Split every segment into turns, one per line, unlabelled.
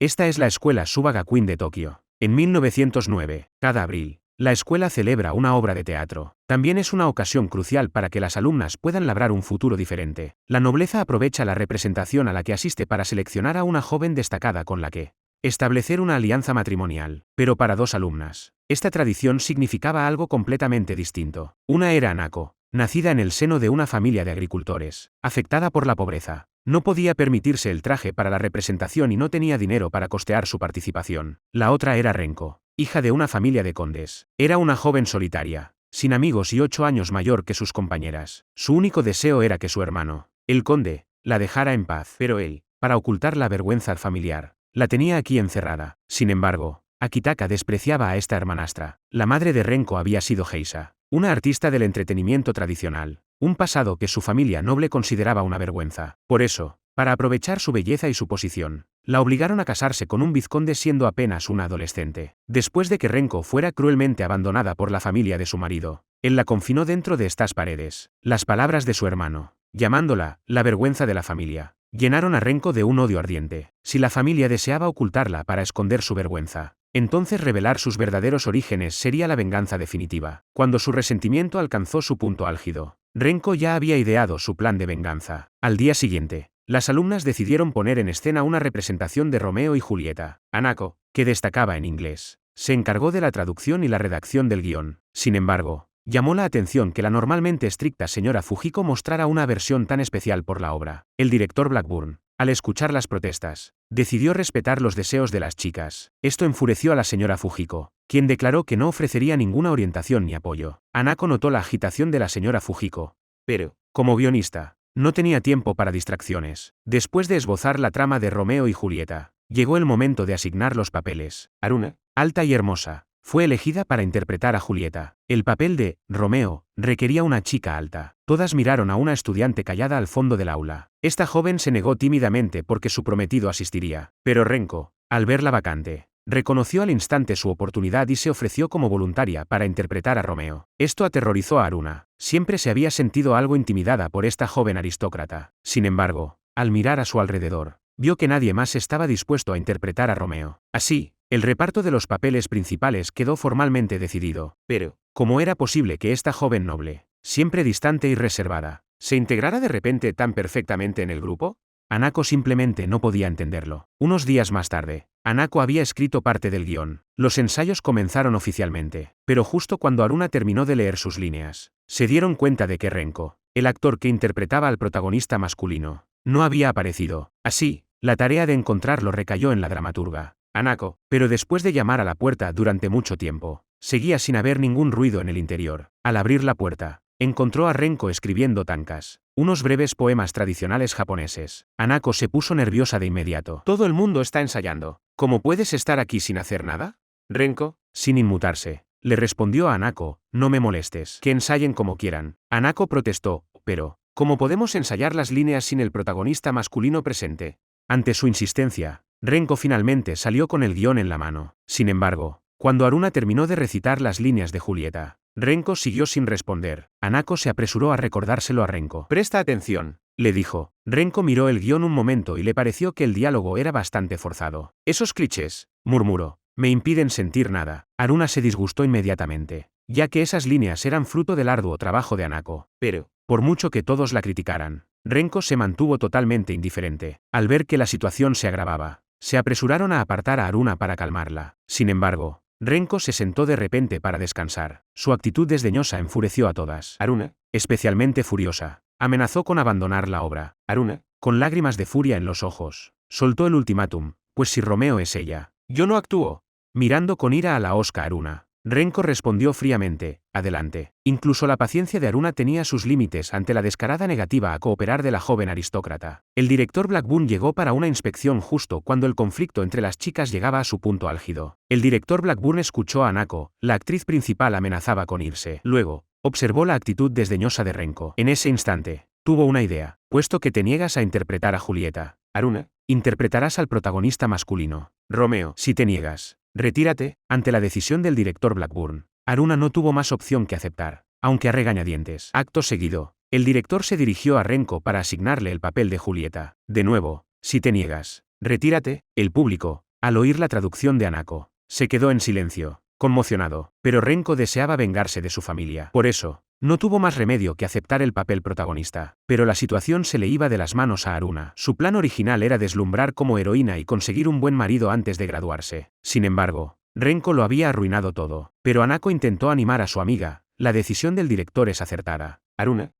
Esta es la escuela Suba Gakuen de Tokio. En 1909, cada abril, la escuela celebra una obra de teatro. También es una ocasión crucial para que las alumnas puedan labrar un futuro diferente. La nobleza aprovecha la representación a la que asiste para seleccionar a una joven destacada con la que establecer una alianza matrimonial. Pero para dos alumnas, esta tradición significaba algo completamente distinto. Una era Hanako, nacida en el seno de una familia de agricultores, afectada por la pobreza. No podía permitirse el traje para la representación y no tenía dinero para costear su participación. La otra era Renko, hija de una familia de condes. Era una joven solitaria, sin amigos y 8 años mayor que sus compañeras. Su único deseo era que su hermano, el conde, la dejara en paz. Pero él, para ocultar la vergüenza familiar, la tenía aquí encerrada. Sin embargo, Akitaka despreciaba a esta hermanastra. La madre de Renko había sido Geisa, una artista del entretenimiento tradicional, un pasado que su familia noble consideraba una vergüenza. Por eso, para aprovechar su belleza y su posición, la obligaron a casarse con un vizconde siendo apenas una adolescente. Después de que Renko fuera cruelmente abandonada por la familia de su marido, él la confinó dentro de estas paredes. Las palabras de su hermano, llamándola la vergüenza de la familia, llenaron a Renko de un odio ardiente. Si la familia deseaba ocultarla para esconder su vergüenza, entonces revelar sus verdaderos orígenes sería la venganza definitiva. Cuando su resentimiento alcanzó su punto álgido, Renko ya había ideado su plan de venganza. Al día siguiente, las alumnas decidieron poner en escena una representación de Romeo y Julieta. Hanako, que destacaba en inglés, se encargó de la traducción y la redacción del guión. Sin embargo, llamó la atención que la normalmente estricta señora Fujiko mostrara una aversión tan especial por la obra. El director Blackburn, al escuchar las protestas, decidió respetar los deseos de las chicas. Esto enfureció a la señora Fujiko, quien declaró que no ofrecería ninguna orientación ni apoyo. Hanako notó la agitación de la señora Fujiko, pero, como guionista, no tenía tiempo para distracciones. Después de esbozar la trama de Romeo y Julieta, llegó el momento de asignar los papeles. Haruna, alta y hermosa, fue elegida para interpretar a Julieta. El papel de Romeo requería una chica alta. Todas miraron a una estudiante callada al fondo del aula. Esta joven se negó tímidamente porque su prometido asistiría. Pero Renko, al ver la vacante, reconoció al instante su oportunidad y se ofreció como voluntaria para interpretar a Romeo. Esto aterrorizó a Haruna. Siempre se había sentido algo intimidada por esta joven aristócrata. Sin embargo, al mirar a su alrededor, vio que nadie más estaba dispuesto a interpretar a Romeo. Así, el reparto de los papeles principales quedó formalmente decidido. Pero, ¿cómo era posible que esta joven noble, siempre distante y reservada, se integrara de repente tan perfectamente en el grupo? Hanako simplemente no podía entenderlo. Unos días más tarde, Hanako había escrito parte del guión. Los ensayos comenzaron oficialmente, pero justo cuando Haruna terminó de leer sus líneas, se dieron cuenta de que Renko, el actor que interpretaba al protagonista masculino, no había aparecido. Así, la tarea de encontrarlo recayó en la dramaturga, Hanako, pero después de llamar a la puerta durante mucho tiempo, seguía sin haber ningún ruido en el interior. Al abrir la puerta, encontró a Renko escribiendo tankas, unos breves poemas tradicionales japoneses. Hanako se puso nerviosa de inmediato. Todo el mundo está ensayando. ¿Cómo puedes estar aquí sin hacer nada? Renko, sin inmutarse, le respondió a Hanako, no me molestes. Que ensayen como quieran. Hanako protestó, pero, ¿cómo podemos ensayar las líneas sin el protagonista masculino presente? Ante su insistencia, Renko finalmente salió con el guión en la mano. Sin embargo, cuando Haruna terminó de recitar las líneas de Julieta, Renko siguió sin responder. Hanako se apresuró a recordárselo a Renko. Presta atención, le dijo. Renko miró el guión un momento y le pareció que el diálogo era bastante forzado. Esos clichés, murmuró, me impiden sentir nada. Haruna se disgustó inmediatamente, ya que esas líneas eran fruto del arduo trabajo de Hanako. Pero, por mucho que todos la criticaran, Renko se mantuvo totalmente indiferente. Al ver que la situación se agravaba, se apresuraron a apartar a Haruna para calmarla. Sin embargo, Renko se sentó de repente para descansar. Su actitud desdeñosa enfureció a todas. Haruna, especialmente furiosa, amenazó con abandonar la obra. Haruna, con lágrimas de furia en los ojos, soltó el ultimátum, pues si Romeo es ella, yo no actúo. Mirando con ira a la hosca Haruna, Renko respondió fríamente, adelante. Incluso la paciencia de Haruna tenía sus límites ante la descarada negativa a cooperar de la joven aristócrata. El director Blackburn llegó para una inspección justo cuando el conflicto entre las chicas llegaba a su punto álgido. El director Blackburn escuchó a Hanako, la actriz principal amenazaba con irse. Luego, observó la actitud desdeñosa de Renko. En ese instante, tuvo una idea. Puesto que te niegas a interpretar a Julieta, Haruna, interpretarás al protagonista masculino. Romeo, si te niegas, retírate. Ante la decisión del director Blackburn, Haruna no tuvo más opción que aceptar, aunque a regañadientes. Acto seguido, el director se dirigió a Renko para asignarle el papel de Julieta. De nuevo, si te niegas, retírate. El público, Al oír la traducción de Hanako, se quedó en silencio, conmocionado, pero Renko deseaba vengarse de su familia. Por eso, no tuvo más remedio que aceptar el papel protagonista. Pero la situación se le iba de las manos a Haruna. Su plan original era deslumbrar como heroína y conseguir un buen marido antes de graduarse. Sin embargo, Renko lo había arruinado todo. Pero Hanako intentó animar a su amiga. La decisión del director es acertada. Haruna,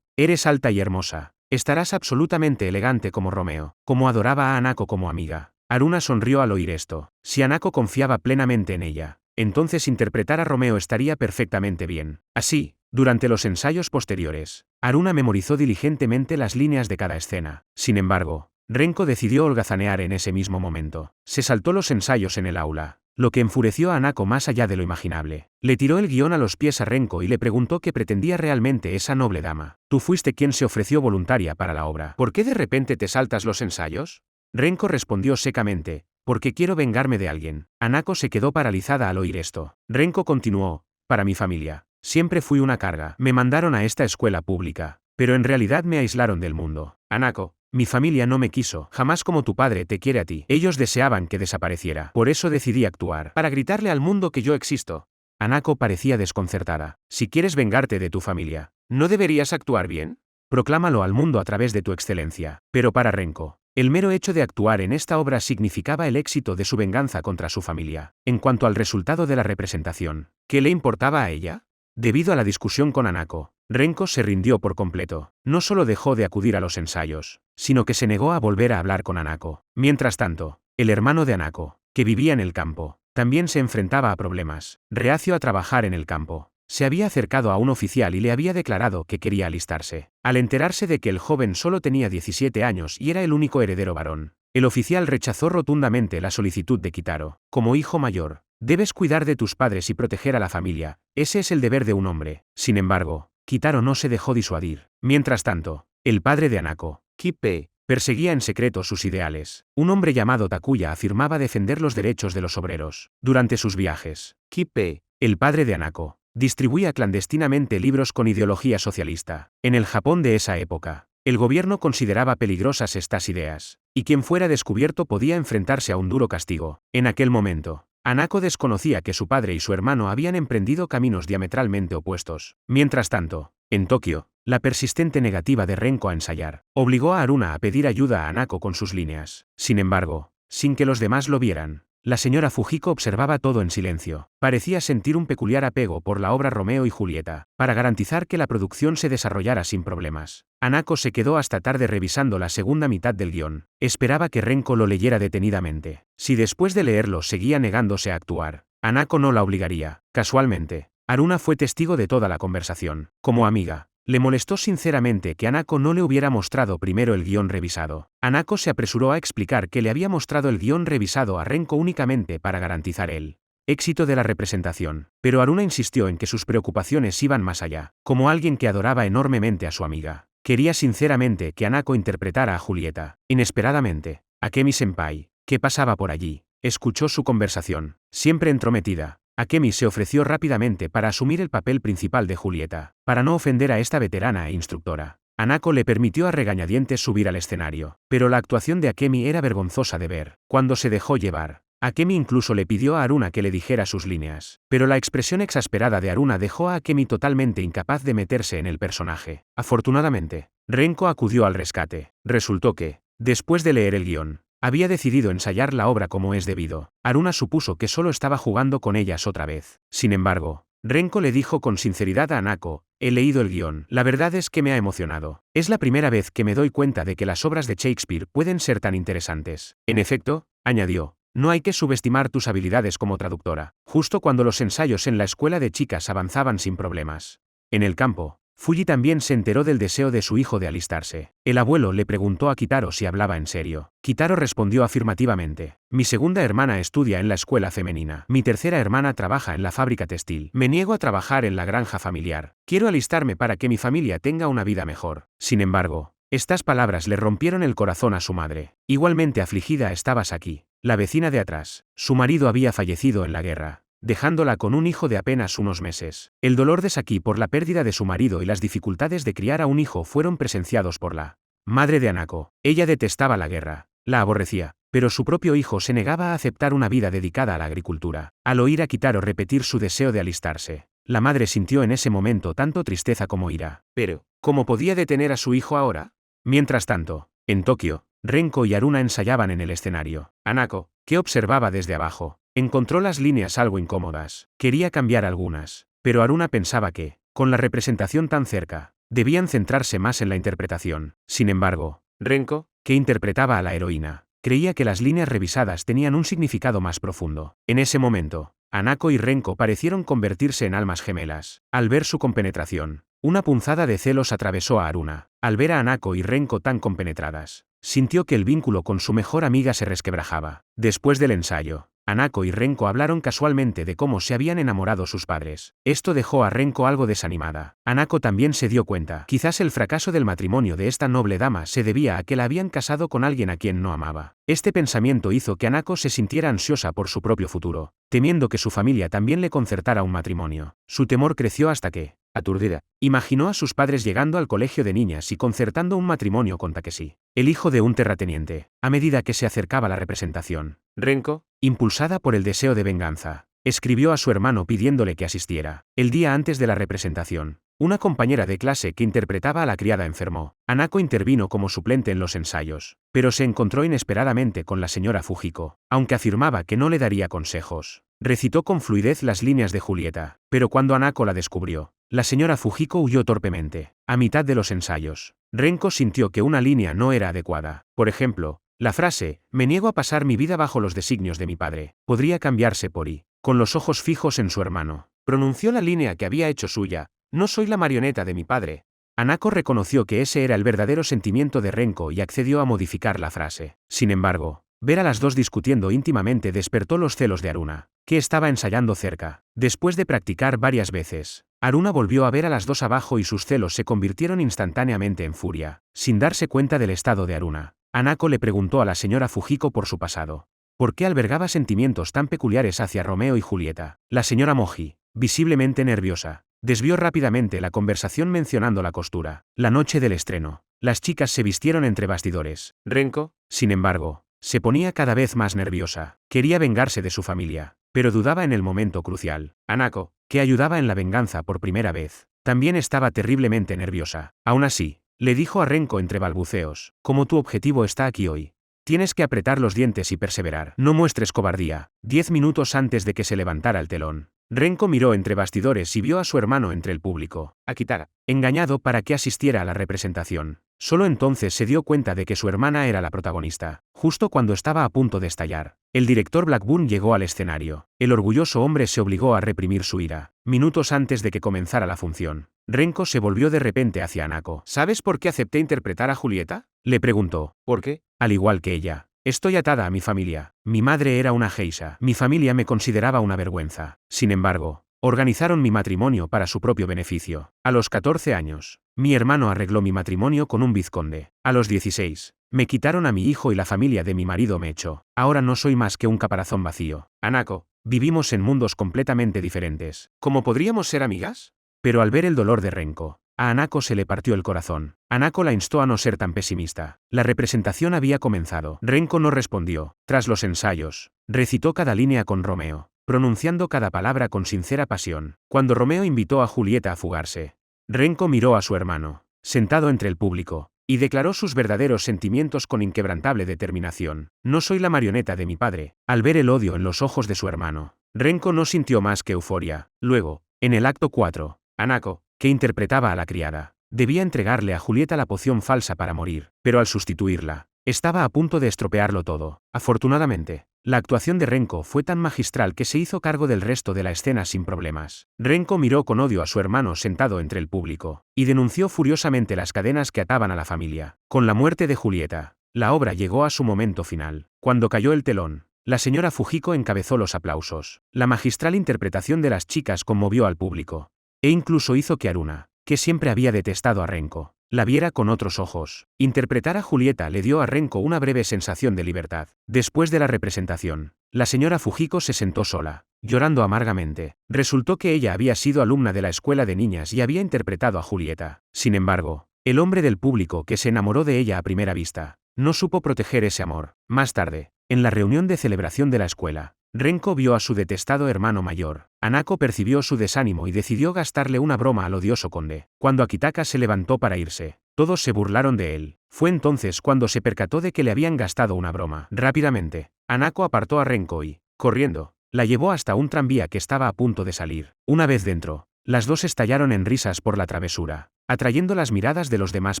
eres alta y hermosa. Estarás absolutamente elegante como Romeo. Como adoraba a Hanako como amiga. Haruna sonrió al oír esto. Si Hanako confiaba plenamente en ella, entonces interpretar a Romeo estaría perfectamente bien. Así, durante los ensayos posteriores, Haruna memorizó diligentemente las líneas de cada escena. Sin embargo, Renko decidió holgazanear en ese mismo momento. Se saltó los ensayos en el aula, lo que enfureció a Hanako más allá de lo imaginable. Le tiró el guión a los pies a Renko y le preguntó qué pretendía realmente esa noble dama. Tú fuiste quien se ofreció voluntaria para la obra. ¿Por qué de repente te saltas los ensayos? Renko respondió secamente, porque quiero vengarme de alguien. Hanako se quedó paralizada al oír esto. Renko continuó, para mi familia. Siempre fui una carga. Me mandaron a esta escuela pública, pero en realidad me aislaron del mundo. Hanako, mi familia no me quiso, jamás como tu padre te quiere a ti. Ellos deseaban que desapareciera. Por eso decidí actuar, para gritarle al mundo que yo existo. Hanako parecía desconcertada. Si quieres vengarte de tu familia, ¿no deberías actuar bien? Proclámalo al mundo a través de tu excelencia. Pero para Renko, el mero hecho de actuar en esta obra significaba el éxito de su venganza contra su familia. En cuanto al resultado de la representación, ¿qué le importaba a ella? Debido a la discusión con Hanako, Renko se rindió por completo. No solo dejó de acudir a los ensayos, sino que se negó a volver a hablar con Hanako. Mientras tanto, el hermano de Hanako, que vivía en el campo, también se enfrentaba a problemas. Reacio a trabajar en el campo, se había acercado a un oficial y le había declarado que quería alistarse. Al enterarse de que el joven solo tenía 17 años y era el único heredero varón, el oficial rechazó rotundamente la solicitud de Kitaro. Como hijo mayor, debes cuidar de tus padres y proteger a la familia. Ese es el deber de un hombre. Sin embargo, Kitaro no se dejó disuadir. Mientras tanto, el padre de Hanako, Kippei, perseguía en secreto sus ideales. Un hombre llamado Takuya afirmaba defender los derechos de los obreros. Durante sus viajes, Kippei, el padre de Hanako, distribuía clandestinamente libros con ideología socialista. En el Japón de esa época, el gobierno consideraba peligrosas estas ideas, y quien fuera descubierto podía enfrentarse a un duro castigo. En aquel momento, Hanako desconocía que su padre y su hermano habían emprendido caminos diametralmente opuestos. Mientras tanto, en Tokio, la persistente negativa de Renko a ensayar, obligó a Haruna a pedir ayuda a Hanako con sus líneas. Sin embargo, sin que los demás lo vieran, la señora Fujiko observaba todo en silencio. Parecía sentir un peculiar apego por la obra Romeo y Julieta, para garantizar que la producción se desarrollara sin problemas. Hanako se quedó hasta tarde revisando la segunda mitad del guión. Esperaba que Renko lo leyera detenidamente. Si después de leerlo seguía negándose a actuar, Hanako no la obligaría. Casualmente, Haruna fue testigo de toda la conversación. Como amiga, le molestó sinceramente que Hanako no le hubiera mostrado primero el guión revisado. Hanako se apresuró a explicar que le había mostrado el guión revisado a Renko únicamente para garantizar el éxito de la representación. Pero Haruna insistió en que sus preocupaciones iban más allá. Como alguien que adoraba enormemente a su amiga, quería sinceramente que Hanako interpretara a Julieta. Inesperadamente, Akemi-senpai, que pasaba por allí, escuchó su conversación. Siempre entrometida, Akemi se ofreció rápidamente para asumir el papel principal de Julieta. Para no ofender a esta veterana e instructora, Hanako le permitió a regañadientes subir al escenario. Pero la actuación de Akemi era vergonzosa de ver. Cuando se dejó llevar, Akemi incluso le pidió a Haruna que le dijera sus líneas. Pero la expresión exasperada de Haruna dejó a Akemi totalmente incapaz de meterse en el personaje. Afortunadamente, Renko acudió al rescate. Resultó que, después de leer el guión, había decidido ensayar la obra como es debido. Haruna supuso que solo estaba jugando con ellas otra vez. Sin embargo, Renko le dijo con sinceridad a Hanako, he leído el guión. La verdad es que me ha emocionado. Es la primera vez que me doy cuenta de que las obras de Shakespeare pueden ser tan interesantes. En efecto, añadió, no hay que subestimar tus habilidades como traductora. Justo cuando los ensayos en la escuela de chicas avanzaban sin problemas. En el campo, Fuji también se enteró del deseo de su hijo de alistarse. El abuelo le preguntó a Kitaro si hablaba en serio. Kitaro respondió afirmativamente. Mi segunda hermana estudia en la escuela femenina. Mi tercera hermana trabaja en la fábrica textil. Me niego a trabajar en la granja familiar. Quiero alistarme para que mi familia tenga una vida mejor. Sin embargo, estas palabras le rompieron el corazón a su madre. Igualmente afligida estaba Saki, la vecina de atrás. Su marido había fallecido en la guerra, dejándola con un hijo de apenas unos meses. El dolor de Saki por la pérdida de su marido y las dificultades de criar a un hijo fueron presenciados por la madre de Hanako. Ella detestaba la guerra, la aborrecía, pero su propio hijo se negaba a aceptar una vida dedicada a la agricultura. Al oír a Kitaro repetir su deseo de alistarse, la madre sintió en ese momento tanto tristeza como ira. Pero, ¿cómo podía detener a su hijo ahora? Mientras tanto, en Tokio, Renko y Haruna ensayaban en el escenario. Hanako, que observaba desde abajo, encontró las líneas algo incómodas. Quería cambiar algunas, pero Haruna pensaba que, con la representación tan cerca, debían centrarse más en la interpretación. Sin embargo, Renko, que interpretaba a la heroína, creía que las líneas revisadas tenían un significado más profundo. En ese momento, Hanako y Renko parecieron convertirse en almas gemelas. Al ver su compenetración, una punzada de celos atravesó a Haruna. Al ver a Hanako y Renko tan compenetradas, sintió que el vínculo con su mejor amiga se resquebrajaba. Después del ensayo, Hanako y Renko hablaron casualmente de cómo se habían enamorado sus padres. Esto dejó a Renko algo desanimada. Hanako también se dio cuenta. Quizás el fracaso del matrimonio de esta noble dama se debía a que la habían casado con alguien a quien no amaba. Este pensamiento hizo que Hanako se sintiera ansiosa por su propio futuro, temiendo que su familia también le concertara un matrimonio. Su temor creció hasta que, aturdida, imaginó a sus padres llegando al colegio de niñas y concertando un matrimonio con Takeshi, el hijo de un terrateniente. A medida que se acercaba la representación, Renko, impulsada por el deseo de venganza, escribió a su hermano pidiéndole que asistiera. El día antes de la representación, una compañera de clase que interpretaba a la criada enfermó. Hanako intervino como suplente en los ensayos, pero se encontró inesperadamente con la señora Fujiko. Aunque afirmaba que no le daría consejos, recitó con fluidez las líneas de Julieta, pero cuando Hanako la descubrió, la señora Fujiko huyó torpemente. A mitad de los ensayos, Renko sintió que una línea no era adecuada. Por ejemplo, la frase, me niego a pasar mi vida bajo los designios de mi padre, podría cambiarse por y, con los ojos fijos en su hermano. Pronunció la línea que había hecho suya, no soy la marioneta de mi padre. Hanako reconoció que ese era el verdadero sentimiento de Renko y accedió a modificar la frase. Sin embargo, ver a las dos discutiendo íntimamente despertó los celos de Haruna, que estaba ensayando cerca. Después de practicar varias veces, Haruna volvió a ver a las dos abajo y sus celos se convirtieron instantáneamente en furia. Sin darse cuenta del estado de Haruna, Hanako le preguntó a la señora Fujiko por su pasado. ¿Por qué albergaba sentimientos tan peculiares hacia Romeo y Julieta? La señora Moji, visiblemente nerviosa, desvió rápidamente la conversación mencionando la costura. La noche del estreno, las chicas se vistieron entre bastidores. Renko, sin embargo, se ponía cada vez más nerviosa. Quería vengarse de su familia, pero dudaba en el momento crucial. Hanako, que ayudaba en la venganza por primera vez, también estaba terriblemente nerviosa. Aún así, le dijo a Renko entre balbuceos, como tu objetivo está aquí hoy, tienes que apretar los dientes y perseverar. No muestres cobardía. 10 minutos antes de que se levantara el telón, Renko miró entre bastidores y vio a su hermano entre el público, Akitara, engañado para que asistiera a la representación. Solo entonces se dio cuenta de que su hermana era la protagonista. Justo cuando estaba a punto de estallar, el director Blackburn llegó al escenario. El orgulloso hombre se obligó a reprimir su ira. Minutos antes de que comenzara la función, Renko se volvió de repente hacia Hanako. ¿Sabes por qué acepté interpretar a Julieta? Le preguntó. ¿Por qué? Al igual que ella, estoy atada a mi familia. Mi madre era una geisha. Mi familia me consideraba una vergüenza. Sin embargo, organizaron mi matrimonio para su propio beneficio. A los 14 años, mi hermano arregló mi matrimonio con un vizconde. A los 16, me quitaron a mi hijo y la familia de mi marido me echó. Ahora no soy más que un caparazón vacío. Hanako, vivimos en mundos completamente diferentes. ¿Cómo podríamos ser amigas? Pero al ver el dolor de Renko, a Hanako se le partió el corazón. Hanako la instó a no ser tan pesimista. La representación había comenzado. Renko no respondió. Tras los ensayos, recitó cada línea con Romeo, pronunciando cada palabra con sincera pasión. Cuando Romeo invitó a Julieta a fugarse, Renko miró a su hermano, sentado entre el público, y declaró sus verdaderos sentimientos con inquebrantable determinación. No soy la marioneta de mi padre. Al ver el odio en los ojos de su hermano, Renko no sintió más que euforia. Luego, en el acto 4, Hanako, que interpretaba a la criada, debía entregarle a Julieta la poción falsa para morir, pero al sustituirla, estaba a punto de estropearlo todo. Afortunadamente, la actuación de Renko fue tan magistral que se hizo cargo del resto de la escena sin problemas. Renko miró con odio a su hermano sentado entre el público, y denunció furiosamente las cadenas que ataban a la familia. Con la muerte de Julieta, la obra llegó a su momento final. Cuando cayó el telón, la señora Fujiko encabezó los aplausos. La magistral interpretación de las chicas conmovió al público, e incluso hizo que Haruna, que siempre había detestado a Renko, la viera con otros ojos. Interpretar a Julieta le dio a Renko una breve sensación de libertad. Después de la representación, la señora Fujiko se sentó sola, llorando amargamente. Resultó que ella había sido alumna de la escuela de niñas y había interpretado a Julieta. Sin embargo, el hombre del público que se enamoró de ella a primera vista, no supo proteger ese amor. Más tarde, En la reunión de celebración de la escuela, Renko vio a su detestado hermano mayor. Hanako percibió su desánimo y decidió gastarle una broma al odioso conde. Cuando Akitaka se levantó para irse, todos se burlaron de él. Fue entonces cuando se percató de que le habían gastado una broma. Rápidamente, Hanako apartó a Renko y, corriendo, la llevó hasta un tranvía que estaba a punto de salir. Una vez dentro, las dos estallaron en risas por la travesura, atrayendo las miradas de los demás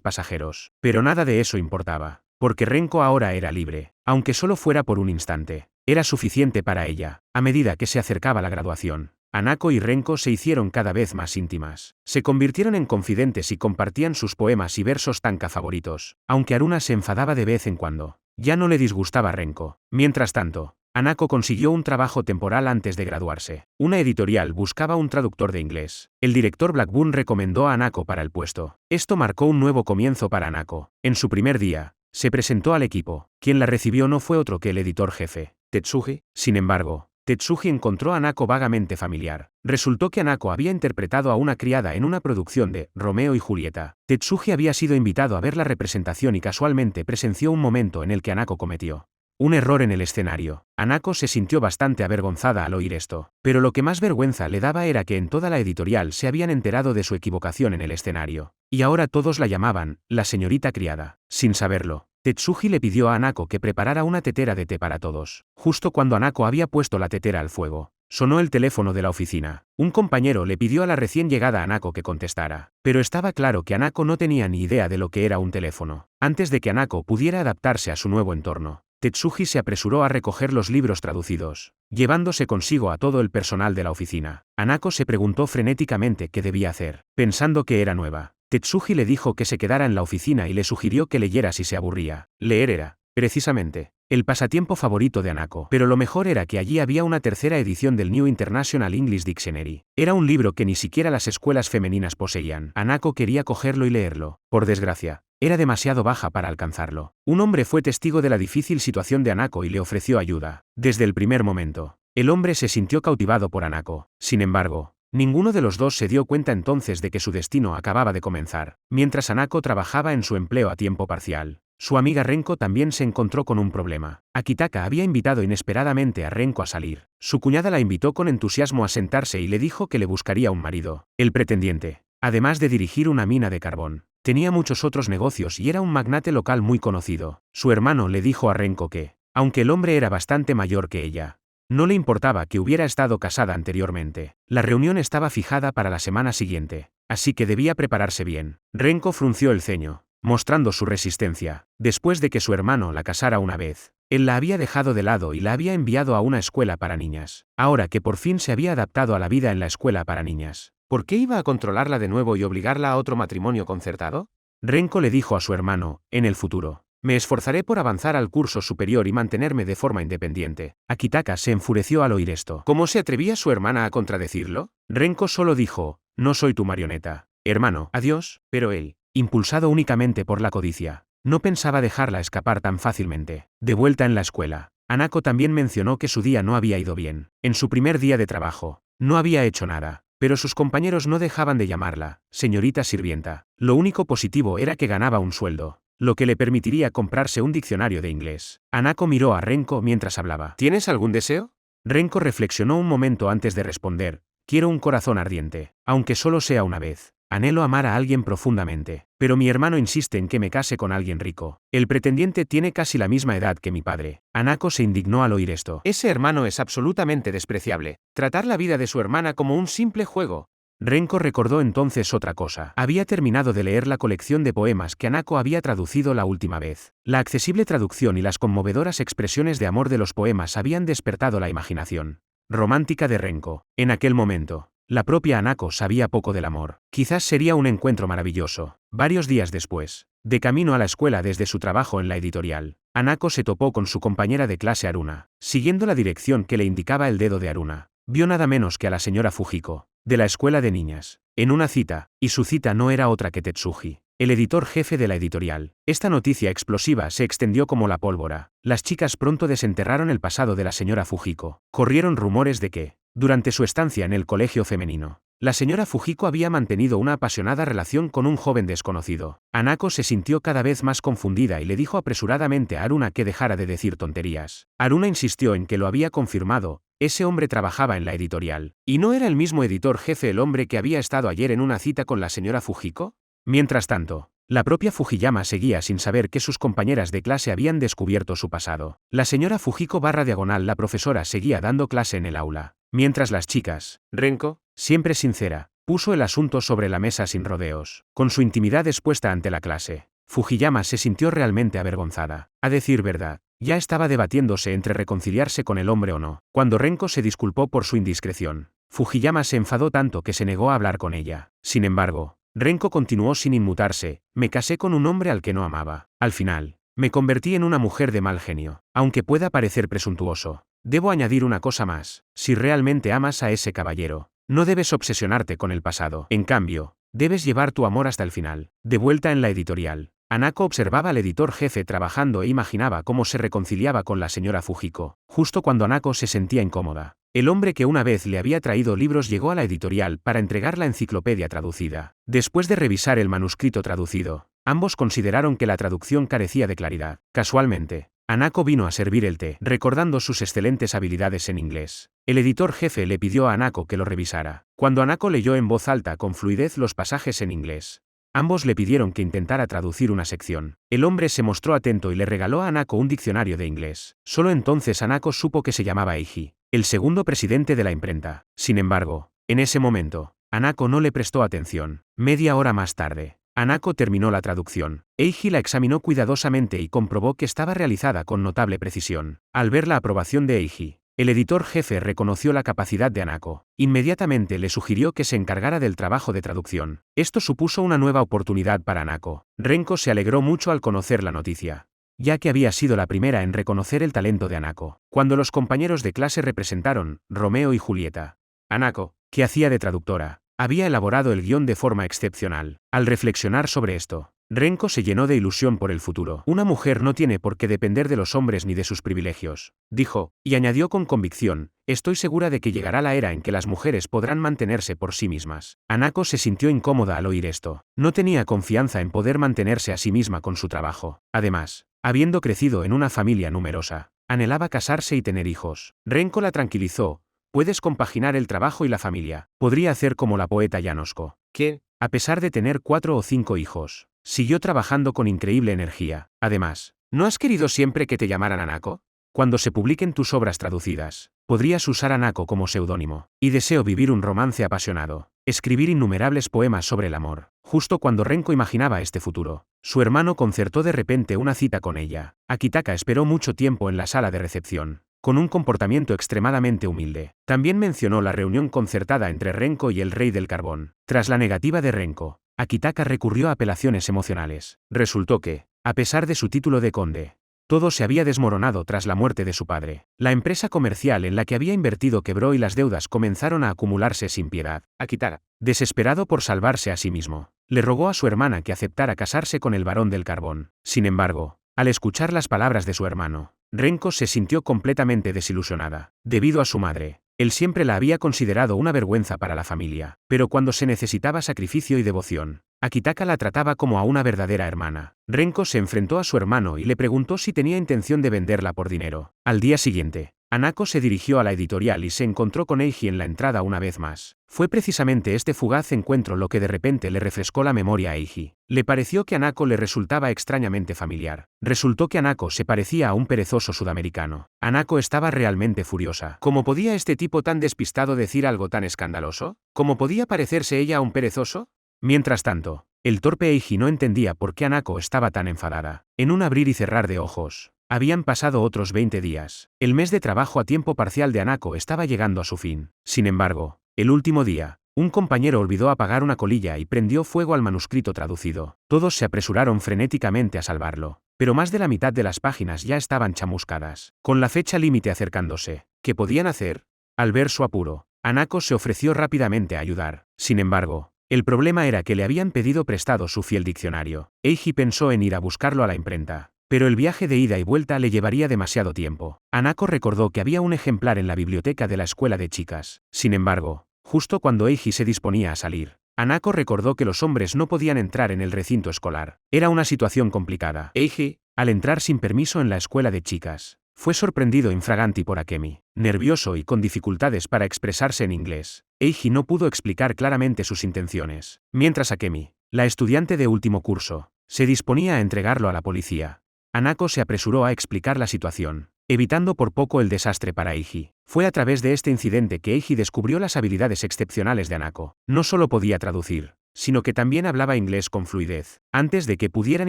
pasajeros. Pero nada de eso importaba, porque Renko ahora era libre, aunque solo fuera por un instante. Era suficiente para ella. A medida que se acercaba la graduación, Hanako y Renko se hicieron cada vez más íntimas. Se convirtieron en confidentes y compartían sus poemas y versos tanka favoritos, aunque Haruna se enfadaba de vez en cuando. Ya no le disgustaba Renko. Mientras tanto, Hanako consiguió un trabajo temporal antes de graduarse. Una editorial buscaba un traductor de inglés. El director Blackburn recomendó a Hanako para el puesto. Esto marcó un nuevo comienzo para Hanako. En su primer día, se presentó al equipo. Quien la recibió no fue otro que el editor jefe, Tetsuji. Sin embargo, Tetsuji encontró a Hanako vagamente familiar. Resultó que Hanako había interpretado a una criada en una producción de Romeo y Julieta. Tetsuji había sido invitado a ver la representación y casualmente presenció un momento en el que Hanako cometió un error en el escenario. Hanako se sintió bastante avergonzada al oír esto, pero lo que más vergüenza le daba era que en toda la editorial se habían enterado de su equivocación en el escenario, y ahora todos la llamaban la señorita criada. Sin saberlo, Tetsuji le pidió a Hanako que preparara una tetera de té para todos. Justo cuando Hanako había puesto la tetera al fuego, sonó el teléfono de la oficina. Un compañero le pidió a la recién llegada Hanako que contestara, pero estaba claro que Hanako no tenía ni idea de lo que era un teléfono. Antes de que Hanako pudiera adaptarse a su nuevo entorno, Tetsuji se apresuró a recoger los libros traducidos, llevándose consigo a todo el personal de la oficina. Hanako se preguntó frenéticamente qué debía hacer. Pensando que era nueva, Tetsuji le dijo que se quedara en la oficina y le sugirió que leyera si se aburría. Leer era, precisamente, el pasatiempo favorito de Hanako. Pero lo mejor era que allí había una tercera edición del New International English Dictionary. Era un libro que ni siquiera las escuelas femeninas poseían. Hanako quería cogerlo y leerlo. Por desgracia, era demasiado baja para alcanzarlo. Un hombre fue testigo de la difícil situación de Hanako y le ofreció ayuda. Desde el primer momento, el hombre se sintió cautivado por Hanako. Sin embargo, ninguno de los dos se dio cuenta entonces de que su destino acababa de comenzar. Mientras Hanako trabajaba en su empleo a tiempo parcial, su amiga Renko también se encontró con un problema. Akitaka había invitado inesperadamente a Renko a salir. Su cuñada la invitó con entusiasmo a sentarse y le dijo que le buscaría un marido. El pretendiente, además de dirigir una mina de carbón, tenía muchos otros negocios y era un magnate local muy conocido. Su hermano le dijo a Renko que, aunque el hombre era bastante mayor que ella, no le importaba que hubiera estado casada anteriormente. La reunión estaba fijada para la semana siguiente, así que debía prepararse bien. Renko frunció el ceño, mostrando su resistencia. Después de que su hermano la casara una vez, él la había dejado de lado y la había enviado a una escuela para niñas. Ahora que por fin se había adaptado a la vida en la escuela para niñas, ¿por qué iba a controlarla de nuevo y obligarla a otro matrimonio concertado? Renko le dijo a su hermano, en el futuro, me esforzaré por avanzar al curso superior y mantenerme de forma independiente. Akitaka se enfureció al oír esto. ¿Cómo se atrevía su hermana a contradecirlo? Renko solo dijo, no soy tu marioneta, hermano, adiós. Pero él, impulsado únicamente por la codicia, no pensaba dejarla escapar tan fácilmente. De vuelta en la escuela, Hanako también mencionó que su día no había ido bien. En su primer día de trabajo, no había hecho nada, pero sus compañeros no dejaban de llamarla señorita sirvienta. Lo único positivo era que ganaba un sueldo, lo que le permitiría comprarse un diccionario de inglés. Hanako miró a Renko mientras hablaba. ¿Tienes algún deseo? Renko reflexionó un momento antes de responder, quiero un corazón ardiente, aunque solo sea una vez. Anhelo amar a alguien profundamente, pero mi hermano insiste en que me case con alguien rico. El pretendiente tiene casi la misma edad que mi padre. Hanako se indignó al oír esto. Ese hermano es absolutamente despreciable. Tratar la vida de su hermana como un simple juego. Renko recordó entonces otra cosa. Había terminado de leer la colección de poemas que Hanako había traducido la última vez. La accesible traducción y las conmovedoras expresiones de amor de los poemas habían despertado la imaginación romántica de Renko. En aquel momento, la propia Hanako sabía poco del amor. Quizás sería un encuentro maravilloso. Varios días después, de camino a la escuela desde su trabajo en la editorial, Hanako se topó con su compañera de clase Haruna. Siguiendo la dirección que le indicaba el dedo de Haruna, vio nada menos que a la señora Fujiko, de la escuela de niñas, en una cita, y su cita no era otra que Tetsuji, el editor jefe de la editorial. Esta noticia explosiva se extendió como la pólvora. Las chicas pronto desenterraron el pasado de la señora Fujiko. Corrieron rumores de que, durante su estancia en el colegio femenino, La señora Fujiko había mantenido una apasionada relación con un joven desconocido. Hanako se sintió cada vez más confundida y le dijo apresuradamente a Haruna que dejara de decir tonterías. Haruna insistió en que lo había confirmado. Ese hombre trabajaba en la editorial. ¿Y no era el mismo editor jefe el hombre que había estado ayer en una cita con la señora Fujiko? Mientras tanto, la propia Fujiyama seguía sin saber que sus compañeras de clase habían descubierto su pasado. La señora Fujiko / la profesora seguía dando clase en el aula. Mientras las chicas, Renko, siempre sincera, puso el asunto sobre la mesa sin rodeos. Con su intimidad expuesta ante la clase, Fujiyama se sintió realmente avergonzada. A decir verdad, ya estaba debatiéndose entre reconciliarse con el hombre o no. Cuando Renko se disculpó por su indiscreción, Fujiyama se enfadó tanto que se negó a hablar con ella. Sin embargo, Renko continuó sin inmutarse: me casé con un hombre al que no amaba. Al final, me convertí en una mujer de mal genio. Aunque pueda parecer presuntuoso, debo añadir una cosa más: si realmente amas a ese caballero, no debes obsesionarte con el pasado. En cambio, debes llevar tu amor hasta el final. De vuelta en la editorial, Hanako observaba al editor jefe trabajando e imaginaba cómo se reconciliaba con la señora Fujiko. Justo cuando Hanako se sentía incómoda, el hombre que una vez le había traído libros llegó a la editorial para entregar la enciclopedia traducida. Después de revisar el manuscrito traducido, ambos consideraron que la traducción carecía de claridad. Casualmente, Hanako vino a servir el té, recordando sus excelentes habilidades en inglés. El editor jefe le pidió a Hanako que lo revisara. Cuando Hanako leyó en voz alta con fluidez los pasajes en inglés, ambos le pidieron que intentara traducir una sección. El hombre se mostró atento y le regaló a Hanako un diccionario de inglés. Solo entonces Hanako supo que se llamaba Eiji, el segundo presidente de la imprenta. Sin embargo, en ese momento, Hanako no le prestó atención. Media hora más tarde, Hanako terminó la traducción. Eiji la examinó cuidadosamente y comprobó que estaba realizada con notable precisión. Al ver la aprobación de Eiji, el editor jefe reconoció la capacidad de Hanako. Inmediatamente le sugirió que se encargara del trabajo de traducción. Esto supuso una nueva oportunidad para Hanako. Renko se alegró mucho al conocer la noticia, ya que había sido la primera en reconocer el talento de Hanako. Cuando los compañeros de clase representaron Romeo y Julieta, Hanako, que hacía de traductora, había elaborado el guión de forma excepcional. Al reflexionar sobre esto, Renko se llenó de ilusión por el futuro. Una mujer no tiene por qué depender de los hombres ni de sus privilegios, dijo, y añadió con convicción: estoy segura de que llegará la era en que las mujeres podrán mantenerse por sí mismas. Hanako se sintió incómoda al oír esto. No tenía confianza en poder mantenerse a sí misma con su trabajo. Además, habiendo crecido en una familia numerosa, anhelaba casarse y tener hijos. Renko la tranquilizó: puedes compaginar el trabajo y la familia. Podría hacer como la poeta Yanosko, que, a pesar de tener 4 o 5 hijos, siguió trabajando con increíble energía. Además, ¿no has querido siempre que te llamaran Hanako? Cuando se publiquen tus obras traducidas, podrías usar Hanako como seudónimo. Y deseo vivir un romance apasionado, escribir innumerables poemas sobre el amor. Justo cuando Renko imaginaba este futuro, su hermano concertó de repente una cita con ella. Akitaka esperó mucho tiempo en la sala de recepción, con un comportamiento extremadamente humilde. También mencionó la reunión concertada entre Renko y el rey del carbón. Tras la negativa de Renko, Akitaka recurrió a apelaciones emocionales. Resultó que, a pesar de su título de conde, todo se había desmoronado tras la muerte de su padre. La empresa comercial en la que había invertido quebró y las deudas comenzaron a acumularse sin piedad. Akitaka, desesperado por salvarse a sí mismo, le rogó a su hermana que aceptara casarse con el barón del carbón. Sin embargo, al escuchar las palabras de su hermano, Renko se sintió completamente desilusionada. Debido a su madre, él siempre la había considerado una vergüenza para la familia. Pero cuando se necesitaba sacrificio y devoción, Akitaka la trataba como a una verdadera hermana. Renko se enfrentó a su hermano y le preguntó si tenía intención de venderla por dinero. Al día siguiente, Hanako se dirigió a la editorial y se encontró con Eiji en la entrada una vez más. Fue precisamente este fugaz encuentro lo que de repente le refrescó la memoria a Eiji. Le pareció que Hanako le resultaba extrañamente familiar. Resultó que Hanako se parecía a un perezoso sudamericano. Hanako estaba realmente furiosa. ¿Cómo podía este tipo tan despistado decir algo tan escandaloso? ¿Cómo podía parecerse ella a un perezoso? Mientras tanto, el torpe Eiji no entendía por qué Hanako estaba tan enfadada. En un abrir y cerrar de ojos, habían pasado otros 20 días. El mes de trabajo a tiempo parcial de Hanako estaba llegando a su fin. Sin embargo, el último día, un compañero olvidó apagar una colilla y prendió fuego al manuscrito traducido. Todos se apresuraron frenéticamente a salvarlo, pero más de la mitad de las páginas ya estaban chamuscadas. Con la fecha límite acercándose, ¿qué podían hacer? Al ver su apuro, Hanako se ofreció rápidamente a ayudar. Sin embargo, el problema era que le habían pedido prestado su fiel diccionario. Eiji pensó en ir a buscarlo a la imprenta, pero el viaje de ida y vuelta le llevaría demasiado tiempo. Hanako recordó que había un ejemplar en la biblioteca de la escuela de chicas. Sin embargo, justo cuando Eiji se disponía a salir. Hanako recordó que los hombres no podían entrar en el recinto escolar. Era una situación complicada. Eiji, al entrar sin permiso en la escuela de chicas, fue sorprendido infraganti por Akemi. Nervioso y con dificultades para expresarse en inglés, Eiji no pudo explicar claramente sus intenciones. Mientras Akemi, la estudiante de último curso, se disponía a entregarlo a la policía, Hanako se apresuró a explicar la situación, evitando por poco el desastre para Eiji. Fue a través de este incidente que Eiji descubrió las habilidades excepcionales de Hanako. No solo podía traducir, sino que también hablaba inglés con fluidez, antes de que pudieran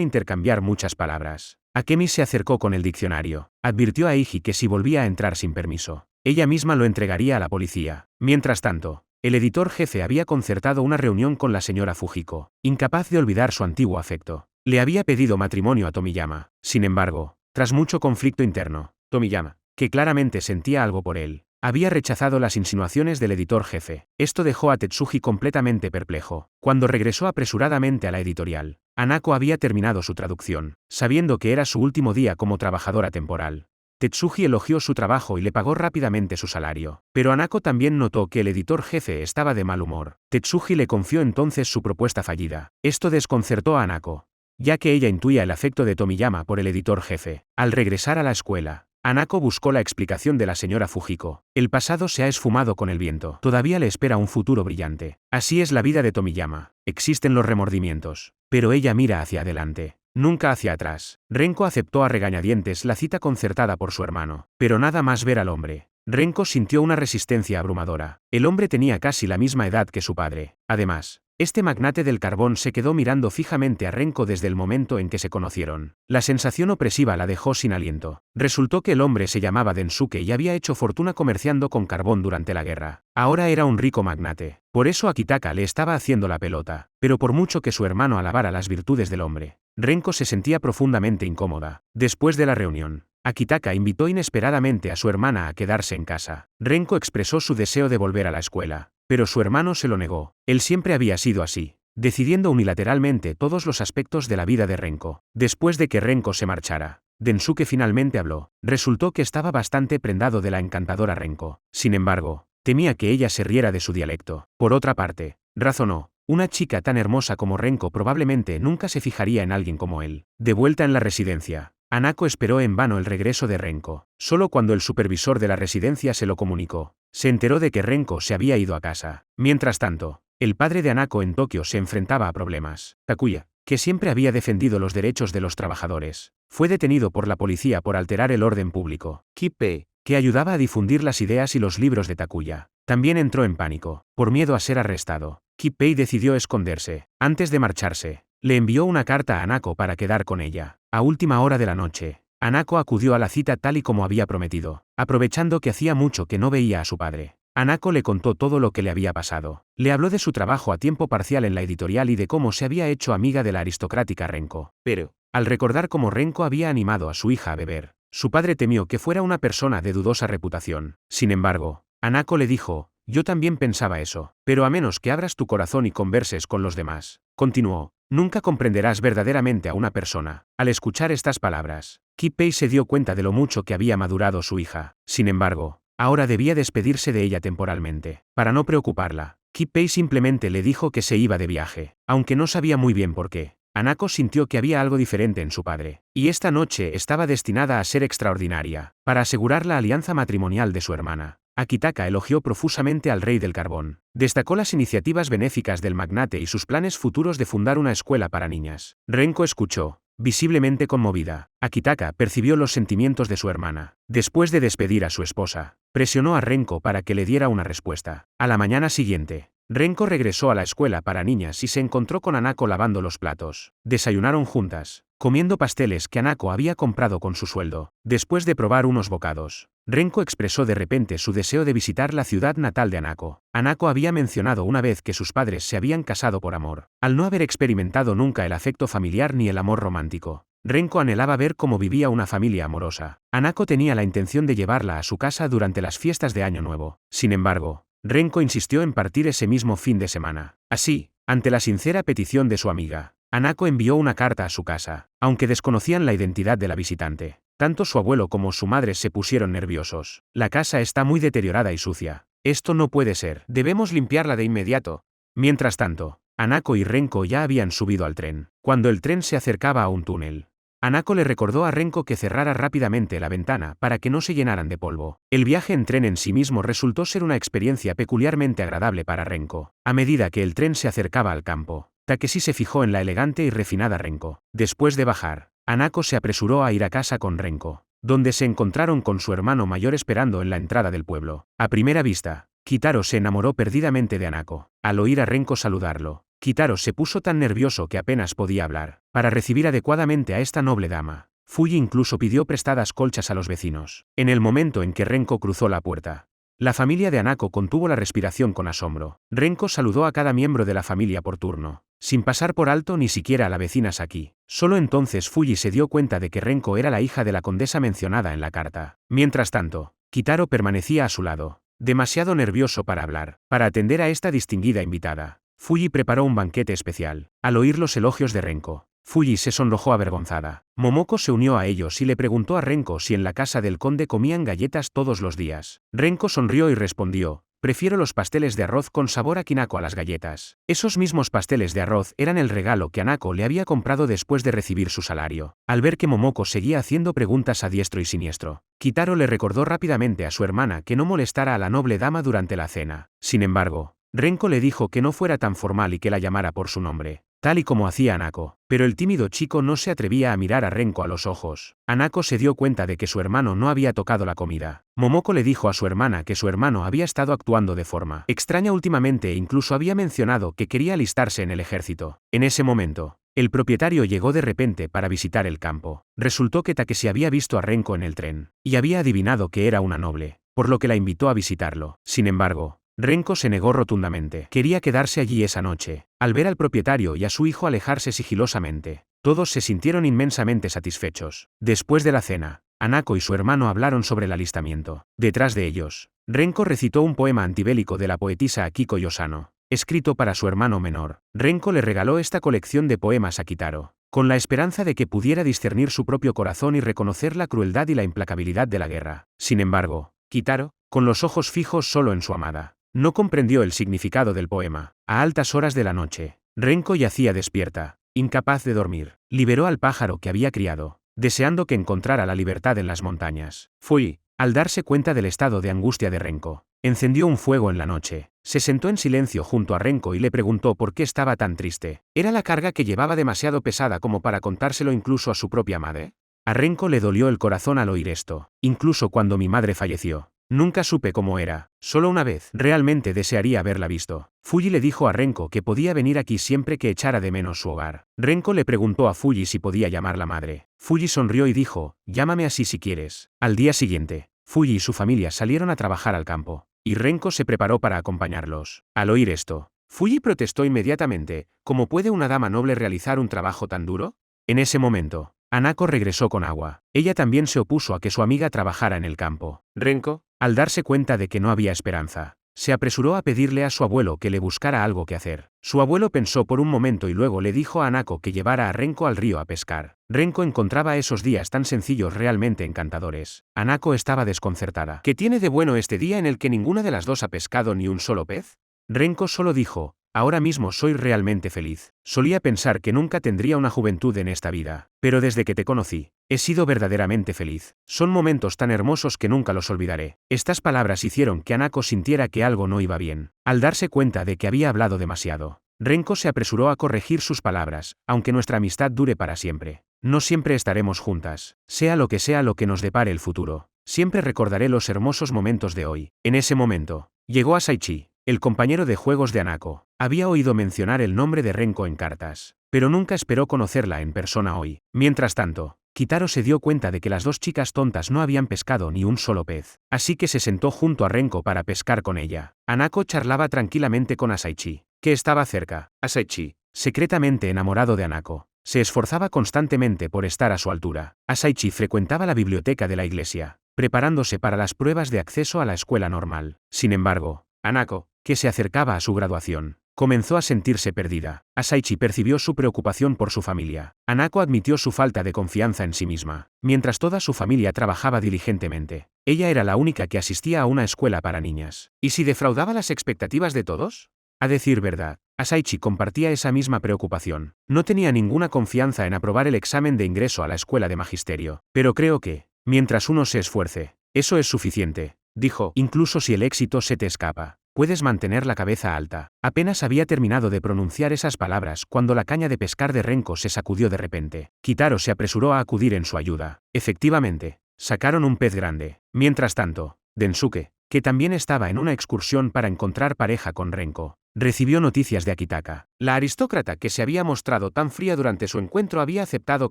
intercambiar muchas palabras. Akemi se acercó con el diccionario. Advirtió a Eiji que si volvía a entrar sin permiso, ella misma lo entregaría a la policía. Mientras tanto, el editor jefe había concertado una reunión con la señora Fujiko. Incapaz de olvidar su antiguo afecto, le había pedido matrimonio a Tomiyama. Sin embargo, tras mucho conflicto interno, Tomiyama, que claramente sentía algo por él, había rechazado las insinuaciones del editor jefe. Esto dejó a Tetsuji completamente perplejo. Cuando regresó apresuradamente a la editorial, Hanako había terminado su traducción, sabiendo que era su último día como trabajadora temporal. Tetsuji elogió su trabajo y le pagó rápidamente su salario. Pero Hanako también notó que el editor jefe estaba de mal humor. Tetsuji le confió entonces su propuesta fallida. Esto desconcertó a Hanako, ya que ella intuía el afecto de Tomiyama por el editor jefe. Al regresar a la escuela, Hanako buscó la explicación de la señora Fujiko. El pasado se ha esfumado con el viento. Todavía le espera un futuro brillante. Así es la vida de Tomiyama. Existen los remordimientos, pero ella mira hacia adelante, nunca hacia atrás. Renko aceptó a regañadientes la cita concertada por su hermano, pero nada más ver al hombre, Renko sintió una resistencia abrumadora. El hombre tenía casi la misma edad que su padre. Además, este magnate del carbón se quedó mirando fijamente a Renko desde el momento en que se conocieron. La sensación opresiva la dejó sin aliento. Resultó que el hombre se llamaba Densuke y había hecho fortuna comerciando con carbón durante la guerra. Ahora era un rico magnate. Por eso Akitaka le estaba haciendo la pelota. Pero por mucho que su hermano alabara las virtudes del hombre, Renko se sentía profundamente incómoda. Después de la reunión, Akitaka invitó inesperadamente a su hermana a quedarse en casa. Renko expresó su deseo de volver a la escuela, pero su hermano se lo negó. Él siempre había sido así, decidiendo unilateralmente todos los aspectos de la vida de Renko. Después de que Renko se marchara, Densuke finalmente habló. Resultó que estaba bastante prendado de la encantadora Renko. Sin embargo, temía que ella se riera de su dialecto. Por otra parte, razonó, una chica tan hermosa como Renko probablemente nunca se fijaría en alguien como él. De vuelta en la residencia, Hanako esperó en vano el regreso de Renko. Solo cuando el supervisor de la residencia se lo comunicó, se enteró de que Renko se había ido a casa. Mientras tanto, el padre de Hanako en Tokio se enfrentaba a problemas. Takuya, que siempre había defendido los derechos de los trabajadores, fue detenido por la policía por alterar el orden público. Kippei, que ayudaba a difundir las ideas y los libros de Takuya, también entró en pánico, por miedo a ser arrestado. Kippei decidió esconderse. Antes de marcharse, le envió una carta a Hanako para quedar con ella. A última hora de la noche, Hanako acudió a la cita tal y como había prometido, aprovechando que hacía mucho que no veía a su padre. Hanako le contó todo lo que le había pasado. Le habló de su trabajo a tiempo parcial en la editorial y de cómo se había hecho amiga de la aristocrática Renko. Pero, al recordar cómo Renko había animado a su hija a beber, su padre temió que fuera una persona de dudosa reputación. Sin embargo, Hanako le dijo, yo también pensaba eso, pero a menos que abras tu corazón y converses con los demás, continuó, nunca comprenderás verdaderamente a una persona. Al escuchar estas palabras, Kippei se dio cuenta de lo mucho que había madurado su hija. Sin embargo, ahora debía despedirse de ella temporalmente. Para no preocuparla, Kippei simplemente le dijo que se iba de viaje, aunque no sabía muy bien por qué. Hanako sintió que había algo diferente en su padre, y esta noche estaba destinada a ser extraordinaria. Para asegurar la alianza matrimonial de su hermana, Akitaka elogió profusamente al rey del carbón. Destacó las iniciativas benéficas del magnate y sus planes futuros de fundar una escuela para niñas. Renko escuchó, visiblemente conmovida. Akitaka percibió los sentimientos de su hermana. Después de despedir a su esposa, presionó a Renko para que le diera una respuesta. A la mañana siguiente, Renko regresó a la escuela para niñas y se encontró con Hanako lavando los platos. Desayunaron juntas, comiendo pasteles que Hanako había comprado con su sueldo. Después de probar unos bocados, Renko expresó de repente su deseo de visitar la ciudad natal de Hanako. Hanako había mencionado una vez que sus padres se habían casado por amor. Al no haber experimentado nunca el afecto familiar ni el amor romántico, Renko anhelaba ver cómo vivía una familia amorosa. Hanako tenía la intención de llevarla a su casa durante las fiestas de Año Nuevo. Sin embargo, Renko insistió en partir ese mismo fin de semana. Así, ante la sincera petición de su amiga, Hanako envió una carta a su casa. Aunque desconocían la identidad de la visitante, tanto su abuelo como su madre se pusieron nerviosos. La casa está muy deteriorada y sucia. Esto no puede ser. Debemos limpiarla de inmediato. Mientras tanto, Hanako y Renko ya habían subido al tren. Cuando el tren se acercaba a un túnel, Hanako le recordó a Renko que cerrara rápidamente la ventana para que no se llenaran de polvo. El viaje en tren en sí mismo resultó ser una experiencia peculiarmente agradable para Renko. A medida que el tren se acercaba al campo, Takeshi se fijó en la elegante y refinada Renko. Después de bajar, Hanako se apresuró a ir a casa con Renko, donde se encontraron con su hermano mayor esperando en la entrada del pueblo. A primera vista, Kitaro se enamoró perdidamente de Hanako. Al oír a Renko saludarlo, Kitaro se puso tan nervioso que apenas podía hablar. Para recibir adecuadamente a esta noble dama, Fuji incluso pidió prestadas colchas a los vecinos. En el momento en que Renko cruzó la puerta, la familia de Hanako contuvo la respiración con asombro. Renko saludó a cada miembro de la familia por turno, sin pasar por alto ni siquiera a la vecina Saki. Solo entonces Fuji se dio cuenta de que Renko era la hija de la condesa mencionada en la carta. Mientras tanto, Kitaro permanecía a su lado, demasiado nervioso para hablar. Para atender a esta distinguida invitada, Fuji preparó un banquete especial. Al oír los elogios de Renko, Fuji se sonrojó avergonzada. Momoko se unió a ellos y le preguntó a Renko si en la casa del conde comían galletas todos los días. Renko sonrió y respondió: prefiero los pasteles de arroz con sabor a Kinako a las galletas. Esos mismos pasteles de arroz eran el regalo que Hanako le había comprado después de recibir su salario. Al ver que Momoko seguía haciendo preguntas a diestro y siniestro, Kitaro le recordó rápidamente a su hermana que no molestara a la noble dama durante la cena. Sin embargo, Renko le dijo que no fuera tan formal y que la llamara por su nombre, tal y como hacía Hanako. Pero el tímido chico no se atrevía a mirar a Renko a los ojos. Hanako se dio cuenta de que su hermano no había tocado la comida. Momoko le dijo a su hermana que su hermano había estado actuando de forma extraña últimamente e incluso había mencionado que quería alistarse en el ejército. En ese momento, el propietario llegó de repente para visitar el campo. Resultó que Takeshi había visto a Renko en el tren, y había adivinado que era una noble, por lo que la invitó a visitarlo. Sin embargo, Renko se negó rotundamente. Quería quedarse allí esa noche. Al ver al propietario y a su hijo alejarse sigilosamente, todos se sintieron inmensamente satisfechos. Después de la cena, Hanako y su hermano hablaron sobre el alistamiento. Detrás de ellos, Renko recitó un poema antibélico de la poetisa Akiko Yosano, escrito para su hermano menor. Renko le regaló esta colección de poemas a Kitaro, con la esperanza de que pudiera discernir su propio corazón y reconocer la crueldad y la implacabilidad de la guerra. Sin embargo, Kitaro, con los ojos fijos solo en su amada, no comprendió el significado del poema. A altas horas de la noche, Renko yacía despierta, incapaz de dormir. Liberó al pájaro que había criado, deseando que encontrara la libertad en las montañas. Fuji, al darse cuenta del estado de angustia de Renko, encendió un fuego en la noche. Se sentó en silencio junto a Renko y le preguntó por qué estaba tan triste. ¿Era la carga que llevaba demasiado pesada como para contárselo incluso a su propia madre? A Renko le dolió el corazón al oír esto. Incluso cuando mi madre falleció, nunca supe cómo era. Solo una vez. Realmente desearía haberla visto. Fuji le dijo a Renko que podía venir aquí siempre que echara de menos su hogar. Renko le preguntó a Fuji si podía llamarla madre. Fuji sonrió y dijo: llámame así si quieres. Al día siguiente, Fuji y su familia salieron a trabajar al campo, y Renko se preparó para acompañarlos. Al oír esto, Fuji protestó inmediatamente: ¿cómo puede una dama noble realizar un trabajo tan duro? En ese momento, Hanako regresó con agua. Ella también se opuso a que su amiga trabajara en el campo. Renko, al darse cuenta de que no había esperanza, se apresuró a pedirle a su abuelo que le buscara algo que hacer. Su abuelo pensó por un momento y luego le dijo a Hanako que llevara a Renko al río a pescar. Renko encontraba esos días tan sencillos realmente encantadores. Hanako estaba desconcertada. ¿Qué tiene de bueno este día en el que ninguna de las dos ha pescado ni un solo pez? Renko solo dijo: ahora mismo soy realmente feliz. Solía pensar que nunca tendría una juventud en esta vida, pero desde que te conocí, he sido verdaderamente feliz. Son momentos tan hermosos que nunca los olvidaré. Estas palabras hicieron que Hanako sintiera que algo no iba bien. Al darse cuenta de que había hablado demasiado, Renko se apresuró a corregir sus palabras: aunque nuestra amistad dure para siempre, no siempre estaremos juntas. Sea lo que nos depare el futuro, siempre recordaré los hermosos momentos de hoy. En ese momento, llegó Asaichi, el compañero de juegos de Hanako. Había oído mencionar el nombre de Renko en cartas, pero nunca esperó conocerla en persona hoy. Mientras tanto, Kitaro se dio cuenta de que las dos chicas tontas no habían pescado ni un solo pez, así que se sentó junto a Renko para pescar con ella. Hanako charlaba tranquilamente con Asaichi, que estaba cerca. Asaichi, secretamente enamorado de Hanako, se esforzaba constantemente por estar a su altura. Asaichi frecuentaba la biblioteca de la iglesia, preparándose para las pruebas de acceso a la escuela normal. Sin embargo, Hanako, que se acercaba a su graduación, Comenzó a sentirse perdida. Asaichi percibió su preocupación por su familia. Hanako admitió su falta de confianza en sí misma. Mientras toda su familia trabajaba diligentemente, ella era la única que asistía a una escuela para niñas. ¿Y si defraudaba las expectativas de todos? A decir verdad, Asaichi compartía esa misma preocupación. No tenía ninguna confianza en aprobar el examen de ingreso a la escuela de magisterio. Pero creo que, mientras uno se esfuerce, eso es suficiente, dijo. Incluso si el éxito se te escapa, puedes mantener la cabeza alta. Apenas había terminado de pronunciar esas palabras cuando la caña de pescar de Renko se sacudió de repente. Kitaro se apresuró a acudir en su ayuda. Efectivamente, sacaron un pez grande. Mientras tanto, Densuke, que también estaba en una excursión para encontrar pareja con Renko, recibió noticias de Akitaka. La aristócrata que se había mostrado tan fría durante su encuentro había aceptado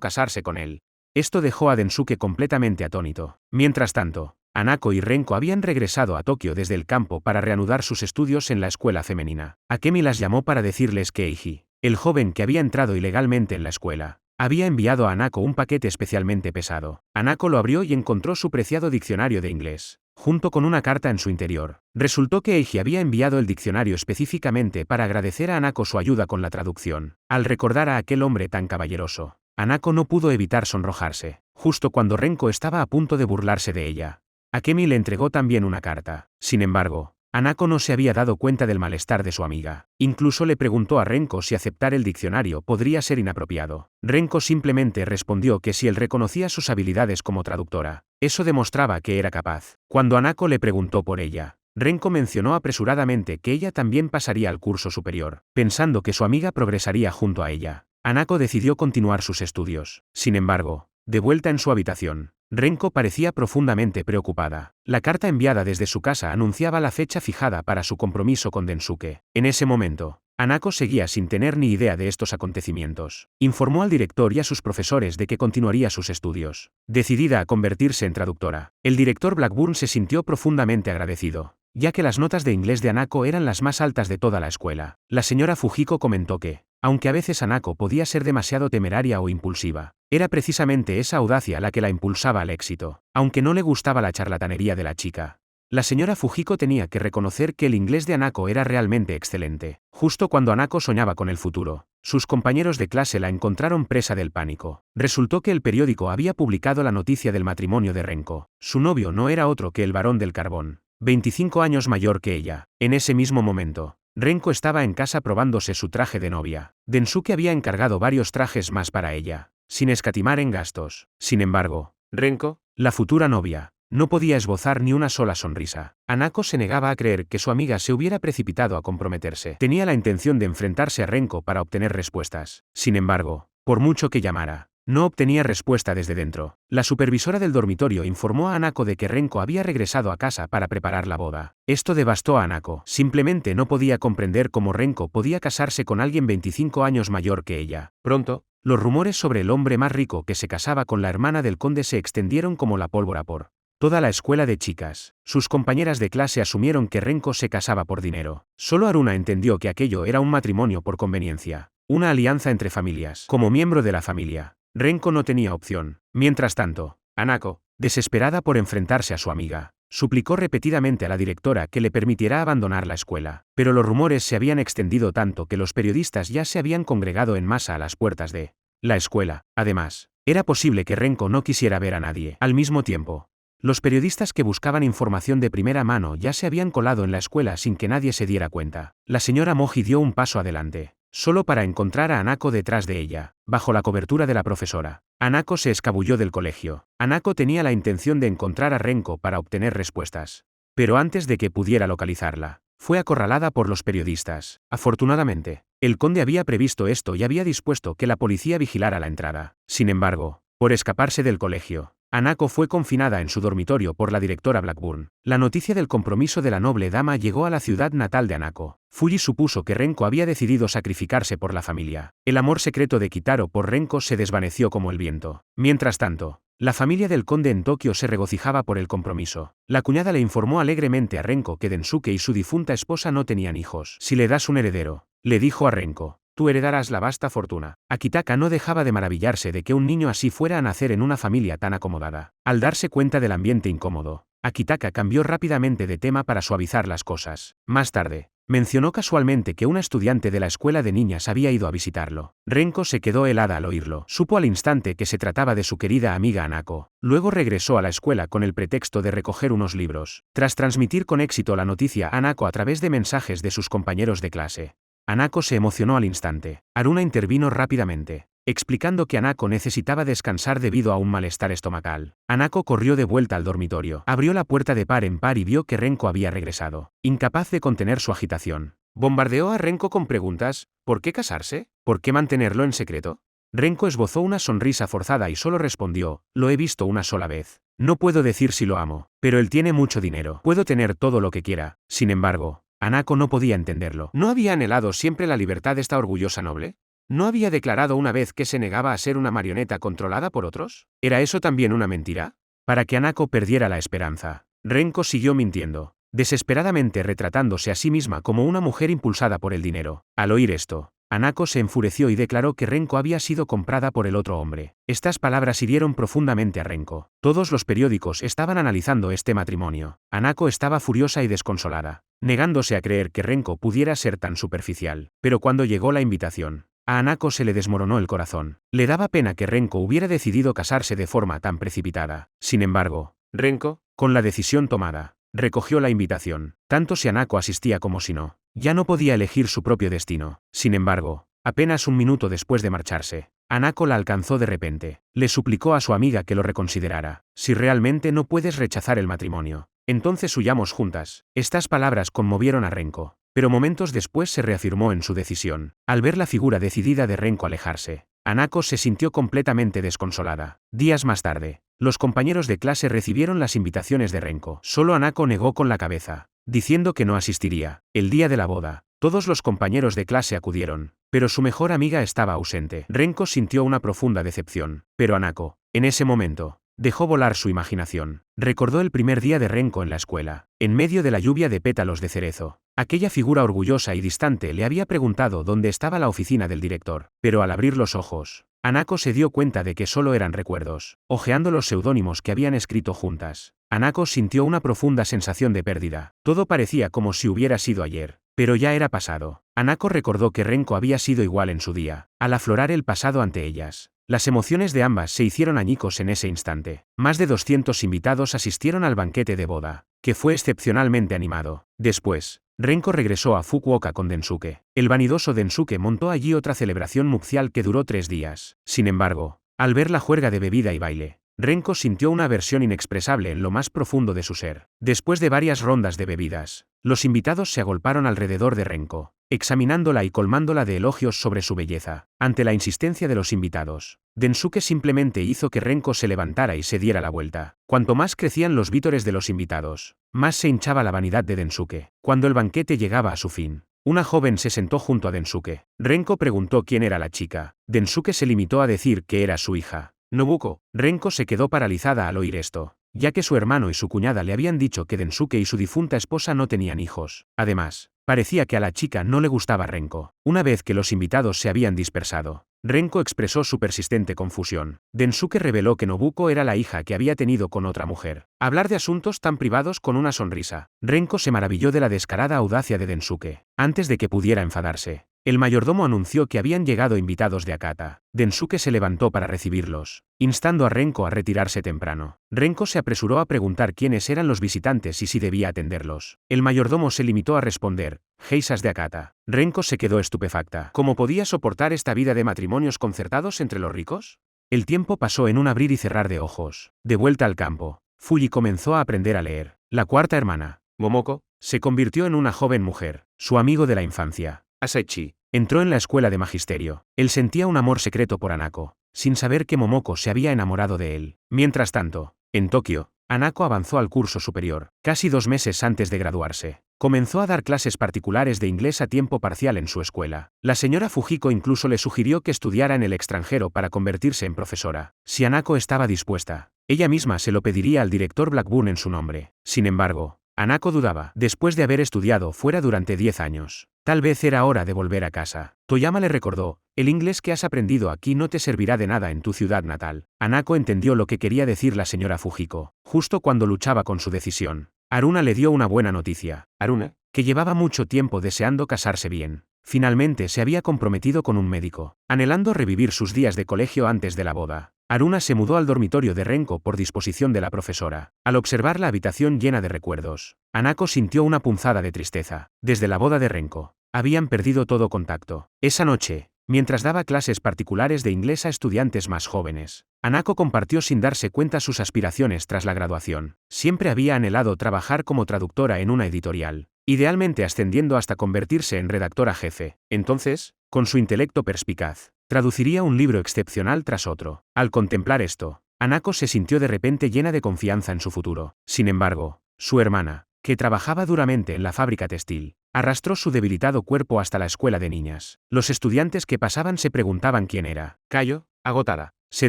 casarse con él. Esto dejó a Densuke completamente atónito. Mientras tanto, Hanako y Renko habían regresado a Tokio desde el campo para reanudar sus estudios en la escuela femenina. Akemi las llamó para decirles que Eiji, el joven que había entrado ilegalmente en la escuela, había enviado a Hanako un paquete especialmente pesado. Hanako lo abrió y encontró su preciado diccionario de inglés, junto con una carta en su interior. Resultó que Eiji había enviado el diccionario específicamente para agradecer a Hanako su ayuda con la traducción. Al recordar a aquel hombre tan caballeroso, Hanako no pudo evitar sonrojarse, justo cuando Renko estaba a punto de burlarse de ella. Akemi le entregó también una carta. Sin embargo, Hanako no se había dado cuenta del malestar de su amiga. Incluso le preguntó a Renko si aceptar el diccionario podría ser inapropiado. Renko simplemente respondió que si él reconocía sus habilidades como traductora, eso demostraba que era capaz. Cuando Hanako le preguntó por ella, Renko mencionó apresuradamente que ella también pasaría al curso superior, pensando que su amiga progresaría junto a ella. Hanako decidió continuar sus estudios. Sin embargo, de vuelta en su habitación, Renko parecía profundamente preocupada. La carta enviada desde su casa anunciaba la fecha fijada para su compromiso con Densuke. En ese momento, Hanako seguía sin tener ni idea de estos acontecimientos. Informó al director y a sus profesores de que continuaría sus estudios, decidida a convertirse en traductora. El director Blackburn se sintió profundamente agradecido, ya que las notas de inglés de Hanako eran las más altas de toda la escuela. La señora Fujiko comentó que, aunque a veces Hanako podía ser demasiado temeraria o impulsiva, era precisamente esa audacia la que la impulsaba al éxito. Aunque no le gustaba la charlatanería de la chica, la señora Fujiko tenía que reconocer que el inglés de Hanako era realmente excelente. Justo cuando Hanako soñaba con el futuro, sus compañeros de clase la encontraron presa del pánico. Resultó que el periódico había publicado la noticia del matrimonio de Renko. Su novio no era otro que el barón del carbón, 25 años mayor que ella. En ese mismo momento, Renko estaba en casa probándose su traje de novia. Densuke había encargado varios trajes más para ella, sin escatimar en gastos. Sin embargo, Renko, la futura novia, no podía esbozar ni una sola sonrisa. Hanako se negaba a creer que su amiga se hubiera precipitado a comprometerse. Tenía la intención de enfrentarse a Renko para obtener respuestas. Sin embargo, por mucho que llamara, no obtenía respuesta desde dentro. La supervisora del dormitorio informó a Hanako de que Renko había regresado a casa para preparar la boda. Esto devastó a Hanako. Simplemente no podía comprender cómo Renko podía casarse con alguien 25 años mayor que ella. Pronto, los rumores sobre el hombre más rico que se casaba con la hermana del conde se extendieron como la pólvora por toda la escuela de chicas. Sus compañeras de clase asumieron que Renko se casaba por dinero. Solo Haruna entendió que aquello era un matrimonio por conveniencia, una alianza entre familias. Como miembro de la familia, Renko no tenía opción. Mientras tanto, Hanako, desesperada por enfrentarse a su amiga, suplicó repetidamente a la directora que le permitiera abandonar la escuela. Pero los rumores se habían extendido tanto que los periodistas ya se habían congregado en masa a las puertas de la escuela. Además, era posible que Renko no quisiera ver a nadie. Al mismo tiempo, los periodistas que buscaban información de primera mano ya se habían colado en la escuela sin que nadie se diera cuenta. La señora Moji dio un paso adelante, solo para encontrar a Hanako detrás de ella, bajo la cobertura de la profesora. Hanako se escabulló del colegio. Hanako tenía la intención de encontrar a Renko para obtener respuestas. Pero antes de que pudiera localizarla, fue acorralada por los periodistas. Afortunadamente, el conde había previsto esto y había dispuesto que la policía vigilara la entrada. Sin embargo, por escaparse del colegio, Hanako fue confinada en su dormitorio por la directora Blackburn. La noticia del compromiso de la noble dama llegó a la ciudad natal de Hanako. Fuji supuso que Renko había decidido sacrificarse por la familia. El amor secreto de Kitaro por Renko se desvaneció como el viento. Mientras tanto, la familia del conde en Tokio se regocijaba por el compromiso. La cuñada le informó alegremente a Renko que Densuke y su difunta esposa no tenían hijos. Si le das un heredero, le dijo a Renko, tú heredarás la vasta fortuna. Akitaka no dejaba de maravillarse de que un niño así fuera a nacer en una familia tan acomodada. Al darse cuenta del ambiente incómodo, Akitaka cambió rápidamente de tema para suavizar las cosas. Más tarde, Mencionó casualmente que una estudiante de la escuela de niñas había ido a visitarlo. Renko se quedó helada al oírlo. Supo al instante que se trataba de su querida amiga Hanako. Luego regresó a la escuela con el pretexto de recoger unos libros. Tras transmitir con éxito la noticia a Hanako a través de mensajes de sus compañeros de clase, Hanako se emocionó al instante. Haruna intervino rápidamente, explicando que Hanako necesitaba descansar debido a un malestar estomacal. Hanako corrió de vuelta al dormitorio, abrió la puerta de par en par y vio que Renko había regresado. Incapaz de contener su agitación, bombardeó a Renko con preguntas: ¿por qué casarse? ¿Por qué mantenerlo en secreto? Renko esbozó una sonrisa forzada y solo respondió: lo he visto una sola vez. No puedo decir si lo amo, pero él tiene mucho dinero. Puedo tener todo lo que quiera. Sin embargo, Hanako no podía entenderlo. ¿No había anhelado siempre la libertad de esta orgullosa noble? ¿No había declarado una vez que se negaba a ser una marioneta controlada por otros? ¿Era eso también una mentira? Para que Hanako perdiera la esperanza, Renko siguió mintiendo, desesperadamente retratándose a sí misma como una mujer impulsada por el dinero. Al oír esto, Hanako se enfureció y declaró que Renko había sido comprada por el otro hombre. Estas palabras hirieron profundamente a Renko. Todos los periódicos estaban analizando este matrimonio. Hanako estaba furiosa y desconsolada, negándose a creer que Renko pudiera ser tan superficial. Pero cuando llegó la invitación, a Hanako se le desmoronó el corazón. Le daba pena que Renko hubiera decidido casarse de forma tan precipitada. Sin embargo, Renko, con la decisión tomada, recogió la invitación. Tanto si Hanako asistía como si no, ya no podía elegir su propio destino. Sin embargo, apenas un minuto después de marcharse, Hanako la alcanzó de repente. Le suplicó a su amiga que lo reconsiderara. Si realmente no puedes rechazar el matrimonio, entonces huyamos juntas. Estas palabras conmovieron a Renko, pero momentos después se reafirmó en su decisión. Al ver la figura decidida de Renko alejarse, Hanako se sintió completamente desconsolada. Días más tarde, los compañeros de clase recibieron las invitaciones de Renko. Solo Hanako negó con la cabeza, diciendo que no asistiría. El día de la boda, todos los compañeros de clase acudieron, pero su mejor amiga estaba ausente. Renko sintió una profunda decepción, pero Hanako, en ese momento, dejó volar su imaginación. Recordó el primer día de Renko en la escuela, en medio de la lluvia de pétalos de cerezo. Aquella figura orgullosa y distante le había preguntado dónde estaba la oficina del director, pero al abrir los ojos, Hanako se dio cuenta de que solo eran recuerdos. Hojeando los seudónimos que habían escrito juntas, Hanako sintió una profunda sensación de pérdida. Todo parecía como si hubiera sido ayer, pero ya era pasado. Hanako recordó que Renko había sido igual en su día, al aflorar el pasado ante ellas. Las emociones de ambas se hicieron añicos en ese instante. Más de 200 invitados asistieron al banquete de boda, que fue excepcionalmente animado. Después, Renko regresó a Fukuoka con Densuke. El vanidoso Densuke montó allí otra celebración nupcial que duró 3 días. Sin embargo, al ver la juerga de bebida y baile, Renko sintió una aversión inexpresable en lo más profundo de su ser. Después de varias rondas de bebidas, los invitados se agolparon alrededor de Renko, examinándola y colmándola de elogios sobre su belleza. Ante la insistencia de los invitados, Densuke simplemente hizo que Renko se levantara y se diera la vuelta. Cuanto más crecían los vítores de los invitados, más se hinchaba la vanidad de Densuke. Cuando el banquete llegaba a su fin, una joven se sentó junto a Densuke. Renko preguntó quién era la chica. Densuke se limitó a decir que era su hija, Nobuko. Renko se quedó paralizada al oír esto, ya que su hermano y su cuñada le habían dicho que Densuke y su difunta esposa no tenían hijos. Además, parecía que a la chica no le gustaba Renko. Una vez que los invitados se habían dispersado, Renko expresó su persistente confusión. Densuke reveló que Nobuko era la hija que había tenido con otra mujer. Hablar de asuntos tan privados con una sonrisa. Renko se maravilló de la descarada audacia de Densuke. Antes de que pudiera enfadarse, el mayordomo anunció que habían llegado invitados de Akata. Densuke se levantó para recibirlos, instando a Renko a retirarse temprano. Renko se apresuró a preguntar quiénes eran los visitantes y si debía atenderlos. El mayordomo se limitó a responder: geishas de Akata. Renko se quedó estupefacta. ¿Cómo podía soportar esta vida de matrimonios concertados entre los ricos? El tiempo pasó en un abrir y cerrar de ojos. De vuelta al campo, Fuji comenzó a aprender a leer. La cuarta hermana, Momoko, se convirtió en una joven mujer. Su amigo de la infancia, Asachi, entró en la escuela de magisterio. Él sentía un amor secreto por Hanako, sin saber que Momoko se había enamorado de él. Mientras tanto, en Tokio, Hanako avanzó al curso superior. Casi 2 meses antes de graduarse, comenzó a dar clases particulares de inglés a tiempo parcial en su escuela. La señora Fujiko incluso le sugirió que estudiara en el extranjero para convertirse en profesora. Si Hanako estaba dispuesta, ella misma se lo pediría al director Blackburn en su nombre. Sin embargo, Hanako dudaba. Después de haber estudiado fuera durante 10 años, tal vez era hora de volver a casa. Toyama le recordó: el inglés que has aprendido aquí no te servirá de nada en tu ciudad natal. Hanako entendió lo que quería decir la señora Fujiko. Justo cuando luchaba con su decisión, Haruna le dio una buena noticia. Haruna, que llevaba mucho tiempo deseando casarse bien. Finalmente se había comprometido con un médico, anhelando revivir sus días de colegio antes de la boda. Haruna se mudó al dormitorio de Renko por disposición de la profesora. Al observar la habitación llena de recuerdos, Hanako sintió una punzada de tristeza. Desde la boda de Renko, habían perdido todo contacto. Esa noche, mientras daba clases particulares de inglés a estudiantes más jóvenes, Hanako compartió sin darse cuenta sus aspiraciones tras la graduación. Siempre había anhelado trabajar como traductora en una editorial, idealmente ascendiendo hasta convertirse en redactora jefe. Entonces, con su intelecto perspicaz, traduciría un libro excepcional tras otro. Al contemplar esto, Hanako se sintió de repente llena de confianza en su futuro. Sin embargo, su hermana, que trabajaba duramente en la fábrica textil, arrastró su debilitado cuerpo hasta la escuela de niñas. Los estudiantes que pasaban se preguntaban quién era. Kayo, agotada, se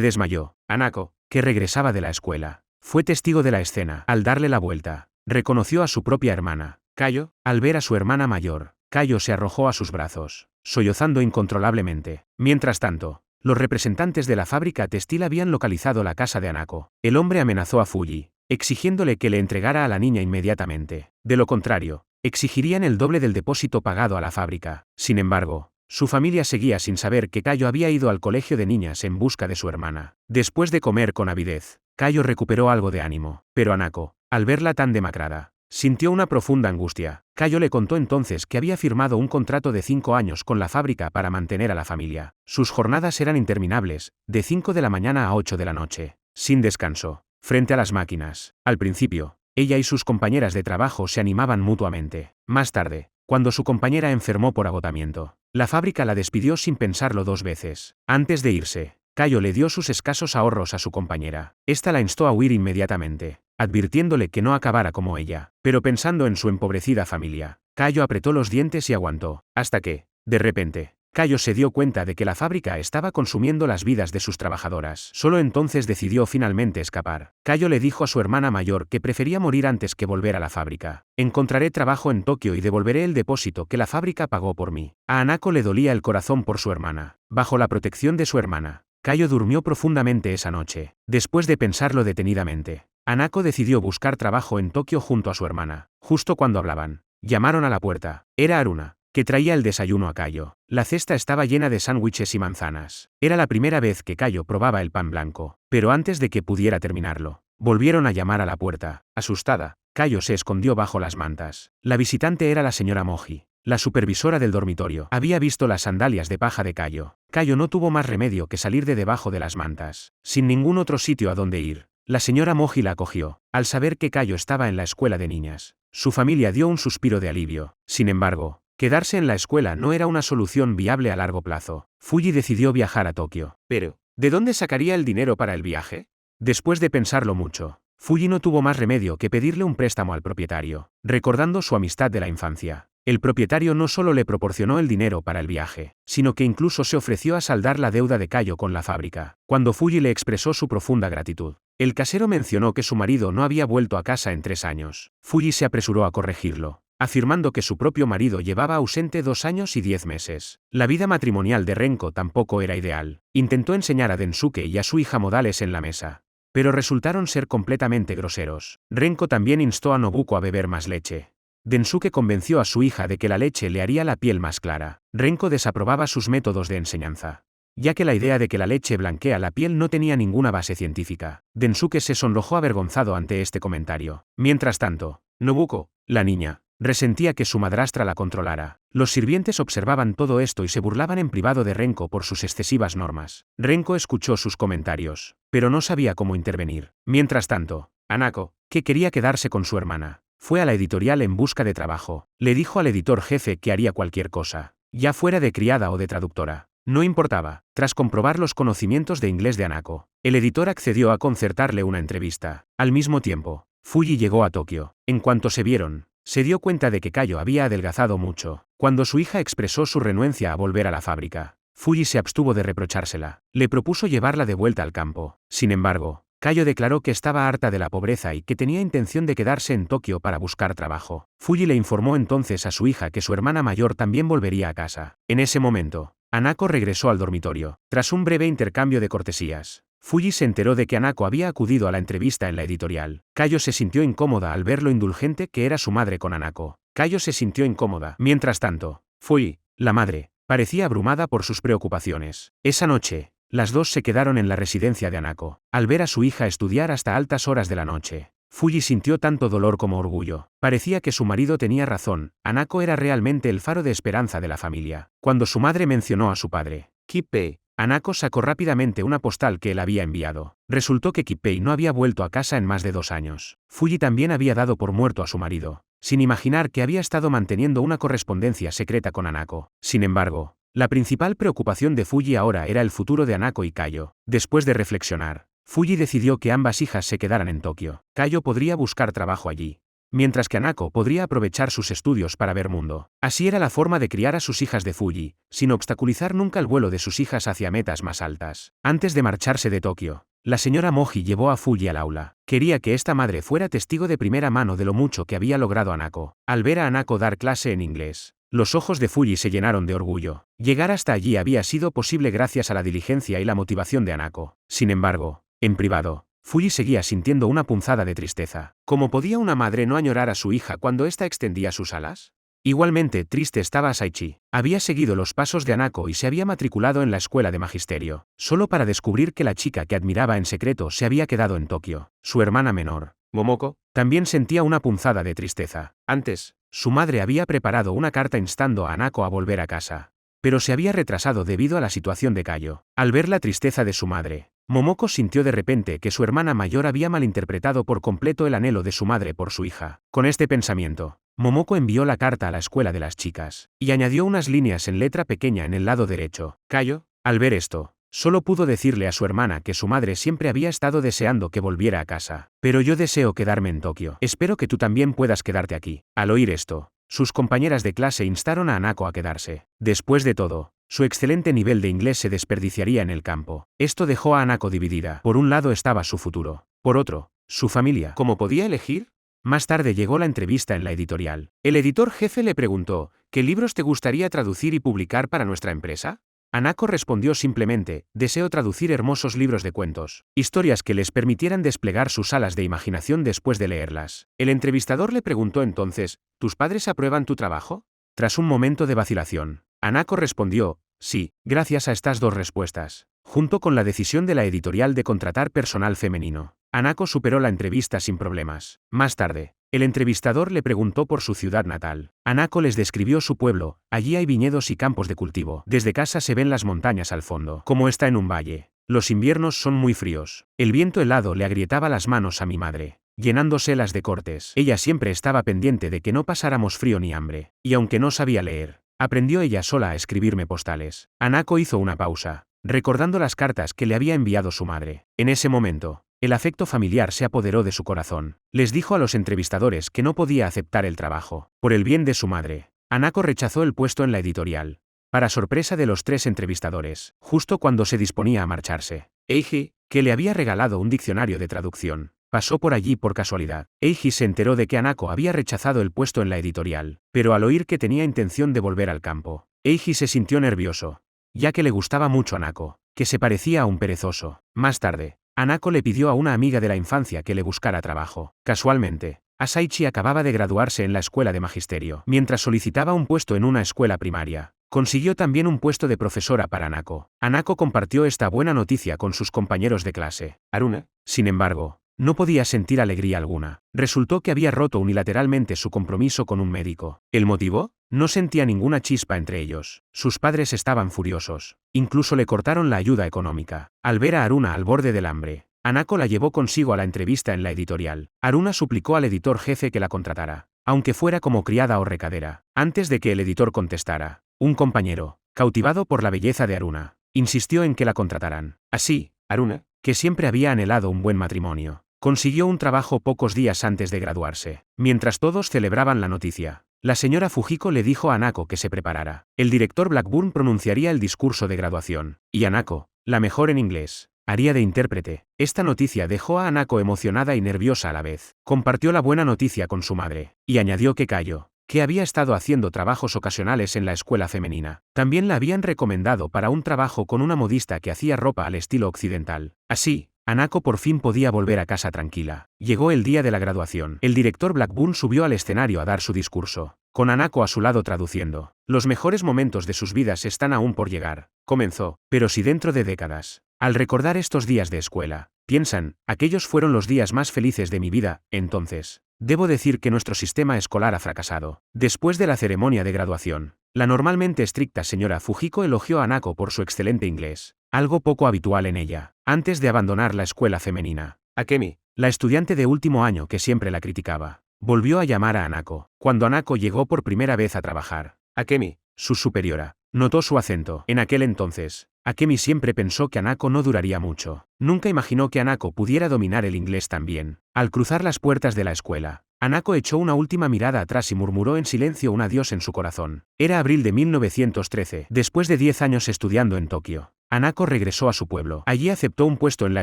desmayó. Hanako, que regresaba de la escuela, fue testigo de la escena. Al darle la vuelta, reconoció a su propia hermana. Kayo, al ver a su hermana mayor, Kayo se arrojó a sus brazos, sollozando incontrolablemente. Mientras tanto, los representantes de la fábrica textil habían localizado la casa de Hanako. El hombre amenazó a Fuji, exigiéndole que le entregara a la niña inmediatamente. De lo contrario, exigirían el doble del depósito pagado a la fábrica. Sin embargo, su familia seguía sin saber que Kayo había ido al colegio de niñas en busca de su hermana. Después de comer con avidez, Kayo recuperó algo de ánimo, pero Hanako, al verla tan demacrada, sintió una profunda angustia. Kayo le contó entonces que había firmado un contrato de 5 años con la fábrica para mantener a la familia. Sus jornadas eran interminables, de 5 de la mañana a 8 de la noche, sin descanso, frente a las máquinas. Al principio, ella y sus compañeras de trabajo se animaban mutuamente. Más tarde, cuando su compañera enfermó por agotamiento, la fábrica la despidió sin pensarlo 2 veces. Antes de irse, Kayo le dio sus escasos ahorros a su compañera. Esta la instó a huir inmediatamente, advirtiéndole que no acabara como ella. Pero pensando en su empobrecida familia, Kayo apretó los dientes y aguantó, hasta que, de repente, Kayo se dio cuenta de que la fábrica estaba consumiendo las vidas de sus trabajadoras. Solo entonces decidió finalmente escapar. Kayo le dijo a su hermana mayor que prefería morir antes que volver a la fábrica. Encontraré trabajo en Tokio y devolveré el depósito que la fábrica pagó por mí. A Hanako le dolía el corazón por su hermana. Bajo la protección de su hermana, Kayo durmió profundamente esa noche. Después de pensarlo detenidamente, Hanako decidió buscar trabajo en Tokio junto a su hermana. Justo cuando hablaban, llamaron a la puerta. Era Haruna, que traía el desayuno a Kayo. La cesta estaba llena de sándwiches y manzanas. Era la primera vez que Kayo probaba el pan blanco. Pero antes de que pudiera terminarlo, volvieron a llamar a la puerta. Asustada, Kayo se escondió bajo las mantas. La visitante era la señora Moji, la supervisora del dormitorio. Había visto las sandalias de paja de Kayo. Kayo no tuvo más remedio que salir de debajo de las mantas. Sin ningún otro sitio a donde ir, la señora Moji la acogió. Al saber que Kayo estaba en la escuela de niñas, su familia dio un suspiro de alivio. Sin embargo, quedarse en la escuela no era una solución viable a largo plazo. Fuji decidió viajar a Tokio. Pero, ¿de dónde sacaría el dinero para el viaje? Después de pensarlo mucho, Fuji no tuvo más remedio que pedirle un préstamo al propietario. Recordando su amistad de la infancia, el propietario no solo le proporcionó el dinero para el viaje, sino que incluso se ofreció a saldar la deuda de Kayo con la fábrica. Cuando Fuji le expresó su profunda gratitud, el casero mencionó que su marido no había vuelto a casa en 3 años. Fuji se apresuró a corregirlo, afirmando que su propio marido llevaba ausente 2 años y 10 meses. La vida matrimonial de Renko tampoco era ideal. Intentó enseñar a Densuke y a su hija modales en la mesa, pero resultaron ser completamente groseros. Renko también instó a Nobuko a beber más leche. Densuke convenció a su hija de que la leche le haría la piel más clara. Renko desaprobaba sus métodos de enseñanza, ya que la idea de que la leche blanquea la piel no tenía ninguna base científica. Densuke se sonrojó avergonzado ante este comentario. Mientras tanto, Nobuko, la niña, resentía que su madrastra la controlara. Los sirvientes observaban todo esto y se burlaban en privado de Renko por sus excesivas normas. Renko escuchó sus comentarios, pero no sabía cómo intervenir. Mientras tanto, Hanako, que quería quedarse con su hermana, fue a la editorial en busca de trabajo. Le dijo al editor jefe que haría cualquier cosa, ya fuera de criada o de traductora. No importaba. Tras comprobar los conocimientos de inglés de Hanako, el editor accedió a concertarle una entrevista. Al mismo tiempo, Fuji llegó a Tokio. En cuanto se vieron, se dio cuenta de que Kayo había adelgazado mucho. Cuando su hija expresó su renuencia a volver a la fábrica, Fuji se abstuvo de reprochársela. Le propuso llevarla de vuelta al campo. Sin embargo, Kayo declaró que estaba harta de la pobreza y que tenía intención de quedarse en Tokio para buscar trabajo. Fuji le informó entonces a su hija que su hermana mayor también volvería a casa. En ese momento, Hanako regresó al dormitorio. Tras un breve intercambio de cortesías, Fuji se enteró de que Hanako había acudido a la entrevista en la editorial. Kayo se sintió incómoda al ver lo indulgente que era su madre con Hanako. Kayo se sintió incómoda. Mientras tanto, Fuji, la madre, parecía abrumada por sus preocupaciones. Esa noche, las dos se quedaron en la residencia de Hanako. Al ver a su hija estudiar hasta altas horas de la noche, Fuji sintió tanto dolor como orgullo. Parecía que su marido tenía razón, Hanako era realmente el faro de esperanza de la familia. Cuando su madre mencionó a su padre, Kippei, Hanako sacó rápidamente una postal que él había enviado. Resultó que Kippei no había vuelto a casa en más de 2 años. Fuji también había dado por muerto a su marido, sin imaginar que había estado manteniendo una correspondencia secreta con Hanako. Sin embargo, la principal preocupación de Fuji ahora era el futuro de Hanako y Kayo. Después de reflexionar, Fuji decidió que ambas hijas se quedaran en Tokio. Kayo podría buscar trabajo allí, mientras que Hanako podría aprovechar sus estudios para ver mundo. Así era la forma de criar a sus hijas de Fuji, sin obstaculizar nunca el vuelo de sus hijas hacia metas más altas. Antes de marcharse de Tokio, la señora Moji llevó a Fuji al aula. Quería que esta madre fuera testigo de primera mano de lo mucho que había logrado Hanako. Al ver a Hanako dar clase en inglés, los ojos de Fuji se llenaron de orgullo. Llegar hasta allí había sido posible gracias a la diligencia y la motivación de Hanako. Sin embargo, en privado, Fuji seguía sintiendo una punzada de tristeza. ¿Cómo podía una madre no añorar a su hija cuando ésta extendía sus alas? Igualmente triste estaba Saichi. Había seguido los pasos de Hanako y se había matriculado en la escuela de magisterio, solo para descubrir que la chica que admiraba en secreto se había quedado en Tokio. Su hermana menor, Momoko, también sentía una punzada de tristeza. Antes, su madre había preparado una carta instando a Hanako a volver a casa, pero se había retrasado debido a la situación de Kayo. Al ver la tristeza de su madre, Momoko sintió de repente que su hermana mayor había malinterpretado por completo el anhelo de su madre por su hija. Con este pensamiento, Momoko envió la carta a la escuela de las chicas, y añadió unas líneas en letra pequeña en el lado derecho. Kayo, al ver esto, solo pudo decirle a su hermana que su madre siempre había estado deseando que volviera a casa. Pero yo deseo quedarme en Tokio. Espero que tú también puedas quedarte aquí. Al oír esto, sus compañeras de clase instaron a Hanako a quedarse. Después de todo, su excelente nivel de inglés se desperdiciaría en el campo. Esto dejó a Hanako dividida. Por un lado estaba su futuro. Por otro, su familia. ¿Cómo podía elegir? Más tarde llegó la entrevista en la editorial. El editor jefe le preguntó, ¿qué libros te gustaría traducir y publicar para nuestra empresa? Hanako respondió simplemente, deseo traducir hermosos libros de cuentos, historias que les permitieran desplegar sus alas de imaginación después de leerlas. El entrevistador le preguntó entonces, ¿tus padres aprueban tu trabajo? Tras un momento de vacilación, Hanako respondió, sí, gracias a estas dos respuestas, junto con la decisión de la editorial de contratar personal femenino. Hanako superó la entrevista sin problemas. Más tarde, el entrevistador le preguntó por su ciudad natal. Hanako les describió su pueblo, allí hay viñedos y campos de cultivo. Desde casa se ven las montañas al fondo. Como está en un valle, los inviernos son muy fríos. El viento helado le agrietaba las manos a mi madre, llenándoselas de cortes. Ella siempre estaba pendiente de que no pasáramos frío ni hambre. Y aunque no sabía leer, aprendió ella sola a escribirme postales. Hanako hizo una pausa, recordando las cartas que le había enviado su madre. En ese momento, el afecto familiar se apoderó de su corazón. Les dijo a los entrevistadores que no podía aceptar el trabajo. Por el bien de su madre, Hanako rechazó el puesto en la editorial, para sorpresa de los 3 entrevistadores, justo cuando se disponía a marcharse. Eiji, que le había regalado un diccionario de traducción, pasó por allí por casualidad. Eiji se enteró de que Hanako había rechazado el puesto en la editorial, pero al oír que tenía intención de volver al campo, Eiji se sintió nervioso, ya que le gustaba mucho Hanako, que se parecía a un perezoso. Más tarde, Hanako le pidió a una amiga de la infancia que le buscara trabajo. Casualmente, Saichi acababa de graduarse en la escuela de magisterio. Mientras solicitaba un puesto en una escuela primaria, consiguió también un puesto de profesora para Hanako. Hanako compartió esta buena noticia con sus compañeros de clase. Aruna, sin embargo, no podía sentir alegría alguna. Resultó que había roto unilateralmente su compromiso con un médico. ¿El motivo? No sentía ninguna chispa entre ellos. Sus padres estaban furiosos. Incluso le cortaron la ayuda económica. Al ver a Aruna al borde del hambre, Hanako la llevó consigo a la entrevista en la editorial. Aruna suplicó al editor jefe que la contratara, aunque fuera como criada o recadera. Antes de que el editor contestara, un compañero, cautivado por la belleza de Aruna, insistió en que la contrataran. Así, Aruna, que siempre había anhelado un buen matrimonio, consiguió un trabajo pocos días antes de graduarse. Mientras todos celebraban la noticia, la señora Fujiko le dijo a Hanako que se preparara. El director Blackburn pronunciaría el discurso de graduación, y Hanako, la mejor en inglés, haría de intérprete. Esta noticia dejó a Hanako emocionada y nerviosa a la vez. Compartió la buena noticia con su madre, y añadió que Kayo, que había estado haciendo trabajos ocasionales en la escuela femenina, también la habían recomendado para un trabajo con una modista que hacía ropa al estilo occidental. Así, Hanako por fin podía volver a casa tranquila. Llegó el día de la graduación. El director Blackburn subió al escenario a dar su discurso. con Hanako a su lado traduciendo. Los mejores momentos de sus vidas están aún por llegar, comenzó, pero si dentro de décadas. Al recordar estos días de escuela, piensan, aquellos fueron los días más felices de mi vida, entonces. Debo decir que nuestro sistema escolar ha fracasado. Después de la ceremonia de graduación, la normalmente estricta señora Fujiko elogió a Hanako por su excelente inglés, algo poco habitual en ella, antes de abandonar la escuela femenina. Akemi, la estudiante de último año que siempre la criticaba, volvió a llamar a Hanako. Cuando Hanako llegó por primera vez a trabajar, Akemi, su superiora, notó su acento. En aquel entonces, Akemi siempre pensó que Hanako no duraría mucho. Nunca imaginó que Hanako pudiera dominar el inglés tan bien. Al cruzar las puertas de la escuela, Hanako echó una última mirada atrás y murmuró en silencio un adiós en su corazón. Era abril de 1913. Después de 10 años estudiando en Tokio, Hanako regresó a su pueblo. Allí aceptó un puesto en la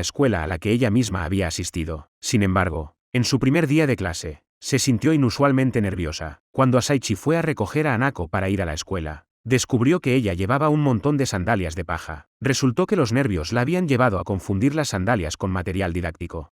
escuela a la que ella misma había asistido. Sin embargo, en su primer día de clase, se sintió inusualmente nerviosa. Cuando Asaichi fue a recoger a Hanako para ir a la escuela, descubrió que ella llevaba un montón de sandalias de paja. Resultó que los nervios la habían llevado a confundir las sandalias con material didáctico.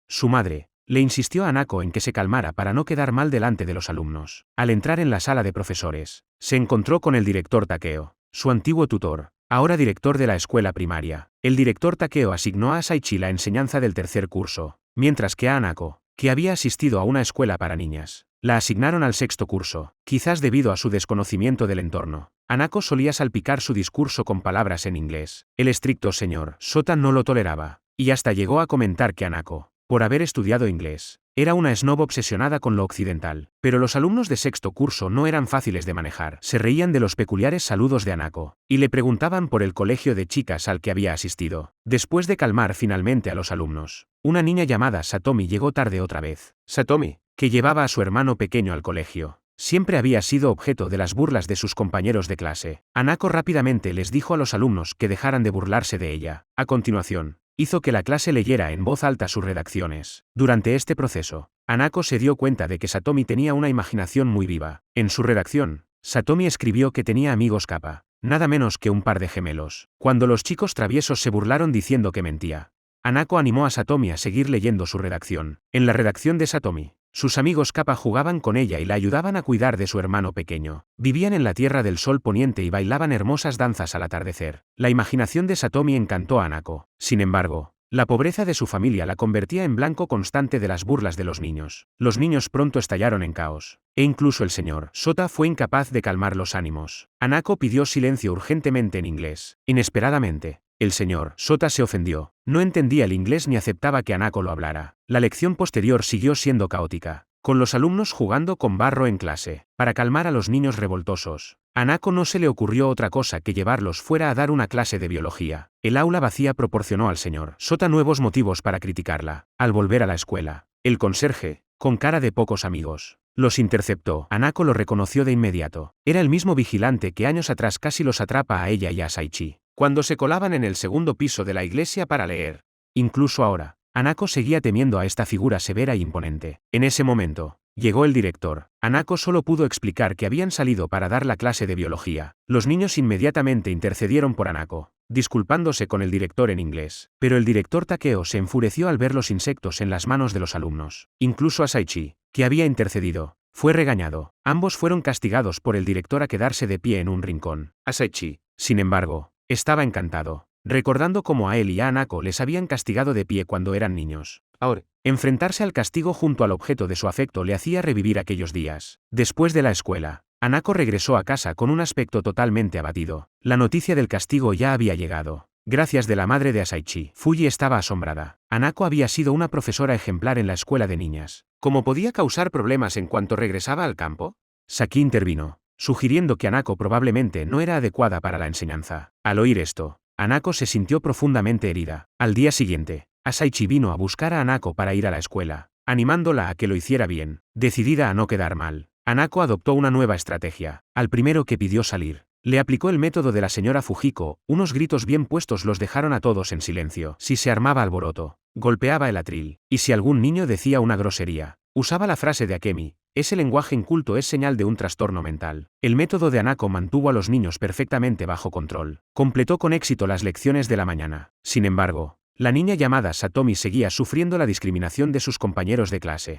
Su madre, le insistió a Hanako en que se calmara para no quedar mal delante de los alumnos. Al entrar en la sala de profesores, se encontró con el director Takeo, su antiguo tutor, ahora director de la escuela primaria. El director Takeo asignó a Asaichi la enseñanza del tercer curso, mientras que a Hanako, que había asistido a una escuela para niñas, la asignaron al sexto curso, quizás debido a su desconocimiento del entorno. Hanako solía salpicar su discurso con palabras en inglés. El estricto señor Sota no lo toleraba, y hasta llegó a comentar que Hanako, por haber estudiado inglés, era una snob obsesionada con lo occidental. Pero los alumnos de sexto curso no eran fáciles de manejar. Se reían de los peculiares saludos de Hanako, y le preguntaban por el colegio de chicas al que había asistido. Después de calmar finalmente a los alumnos, una niña llamada Satomi llegó tarde otra vez. Satomi, que llevaba a su hermano pequeño al colegio, siempre había sido objeto de las burlas de sus compañeros de clase. Hanako rápidamente les dijo a los alumnos que dejaran de burlarse de ella. A continuación, hizo que la clase leyera en voz alta sus redacciones. Durante este proceso, Hanako se dio cuenta de que Satomi tenía una imaginación muy viva. En su redacción, Satomi escribió que tenía amigos kappa, nada menos que un par de gemelos. Cuando los chicos traviesos se burlaron diciendo que mentía, Hanako animó a Satomi a seguir leyendo su redacción. En la redacción de Satomi, sus amigos kappa jugaban con ella y la ayudaban a cuidar de su hermano pequeño. Vivían en la Tierra del Sol Poniente y bailaban hermosas danzas al atardecer. La imaginación de Satomi encantó a Hanako. Sin embargo, la pobreza de su familia la convertía en blanco constante de las burlas de los niños. Los niños pronto estallaron en caos, e incluso el señor Sota fue incapaz de calmar los ánimos. Hanako pidió silencio urgentemente en inglés. Inesperadamente, el señor Sota se ofendió. No entendía el inglés ni aceptaba que Hanako lo hablara. La lección posterior siguió siendo caótica, con los alumnos jugando con barro en clase. Para calmar a los niños revoltosos, a Hanako no se le ocurrió otra cosa que llevarlos fuera a dar una clase de biología. El aula vacía proporcionó al señor Sota nuevos motivos para criticarla. Al volver a la escuela, el conserje, con cara de pocos amigos, los interceptó. Hanako lo reconoció de inmediato. Era el mismo vigilante que años atrás casi los atrapa a ella y a Asaichi, cuando se colaban en el segundo piso de la iglesia para leer. Incluso ahora, Hanako seguía temiendo a esta figura severa e imponente. En ese momento, llegó el director. Hanako solo pudo explicar que habían salido para dar la clase de biología. Los niños inmediatamente intercedieron por Hanako, disculpándose con el director en inglés. Pero el director Takeo se enfureció al ver los insectos en las manos de los alumnos. Incluso Asaichi, que había intercedido, fue regañado. Ambos fueron castigados por el director a quedarse de pie en un rincón. Asaichi, sin embargo, estaba encantado, recordando cómo a él y a Hanako les habían castigado de pie cuando eran niños. Ahora, enfrentarse al castigo junto al objeto de su afecto le hacía revivir aquellos días. Después de la escuela, Hanako regresó a casa con un aspecto totalmente abatido. La noticia del castigo ya había llegado. Gracias de la madre de Asaichi. Fuji estaba asombrada. Hanako había sido una profesora ejemplar en la escuela de niñas. ¿Cómo podía causar problemas en cuanto regresaba al campo? Saki intervino, sugiriendo que Hanako probablemente no era adecuada para la enseñanza. Al oír esto, Hanako se sintió profundamente herida. Al día siguiente, Asaichi vino a buscar a Hanako para ir a la escuela, animándola a que lo hiciera bien. Decidida a no quedar mal, Hanako adoptó una nueva estrategia. Al primero que pidió salir, le aplicó el método de la señora Fujiko. Unos gritos bien puestos los dejaron a todos en silencio. Si se armaba alboroto, golpeaba el atril, y si algún niño decía una grosería, usaba la frase de Akemi. Ese lenguaje inculto es señal de un trastorno mental. El método de Hanako mantuvo a los niños perfectamente bajo control. Completó con éxito las lecciones de la mañana. Sin embargo, la niña llamada Satomi seguía sufriendo la discriminación de sus compañeros de clase.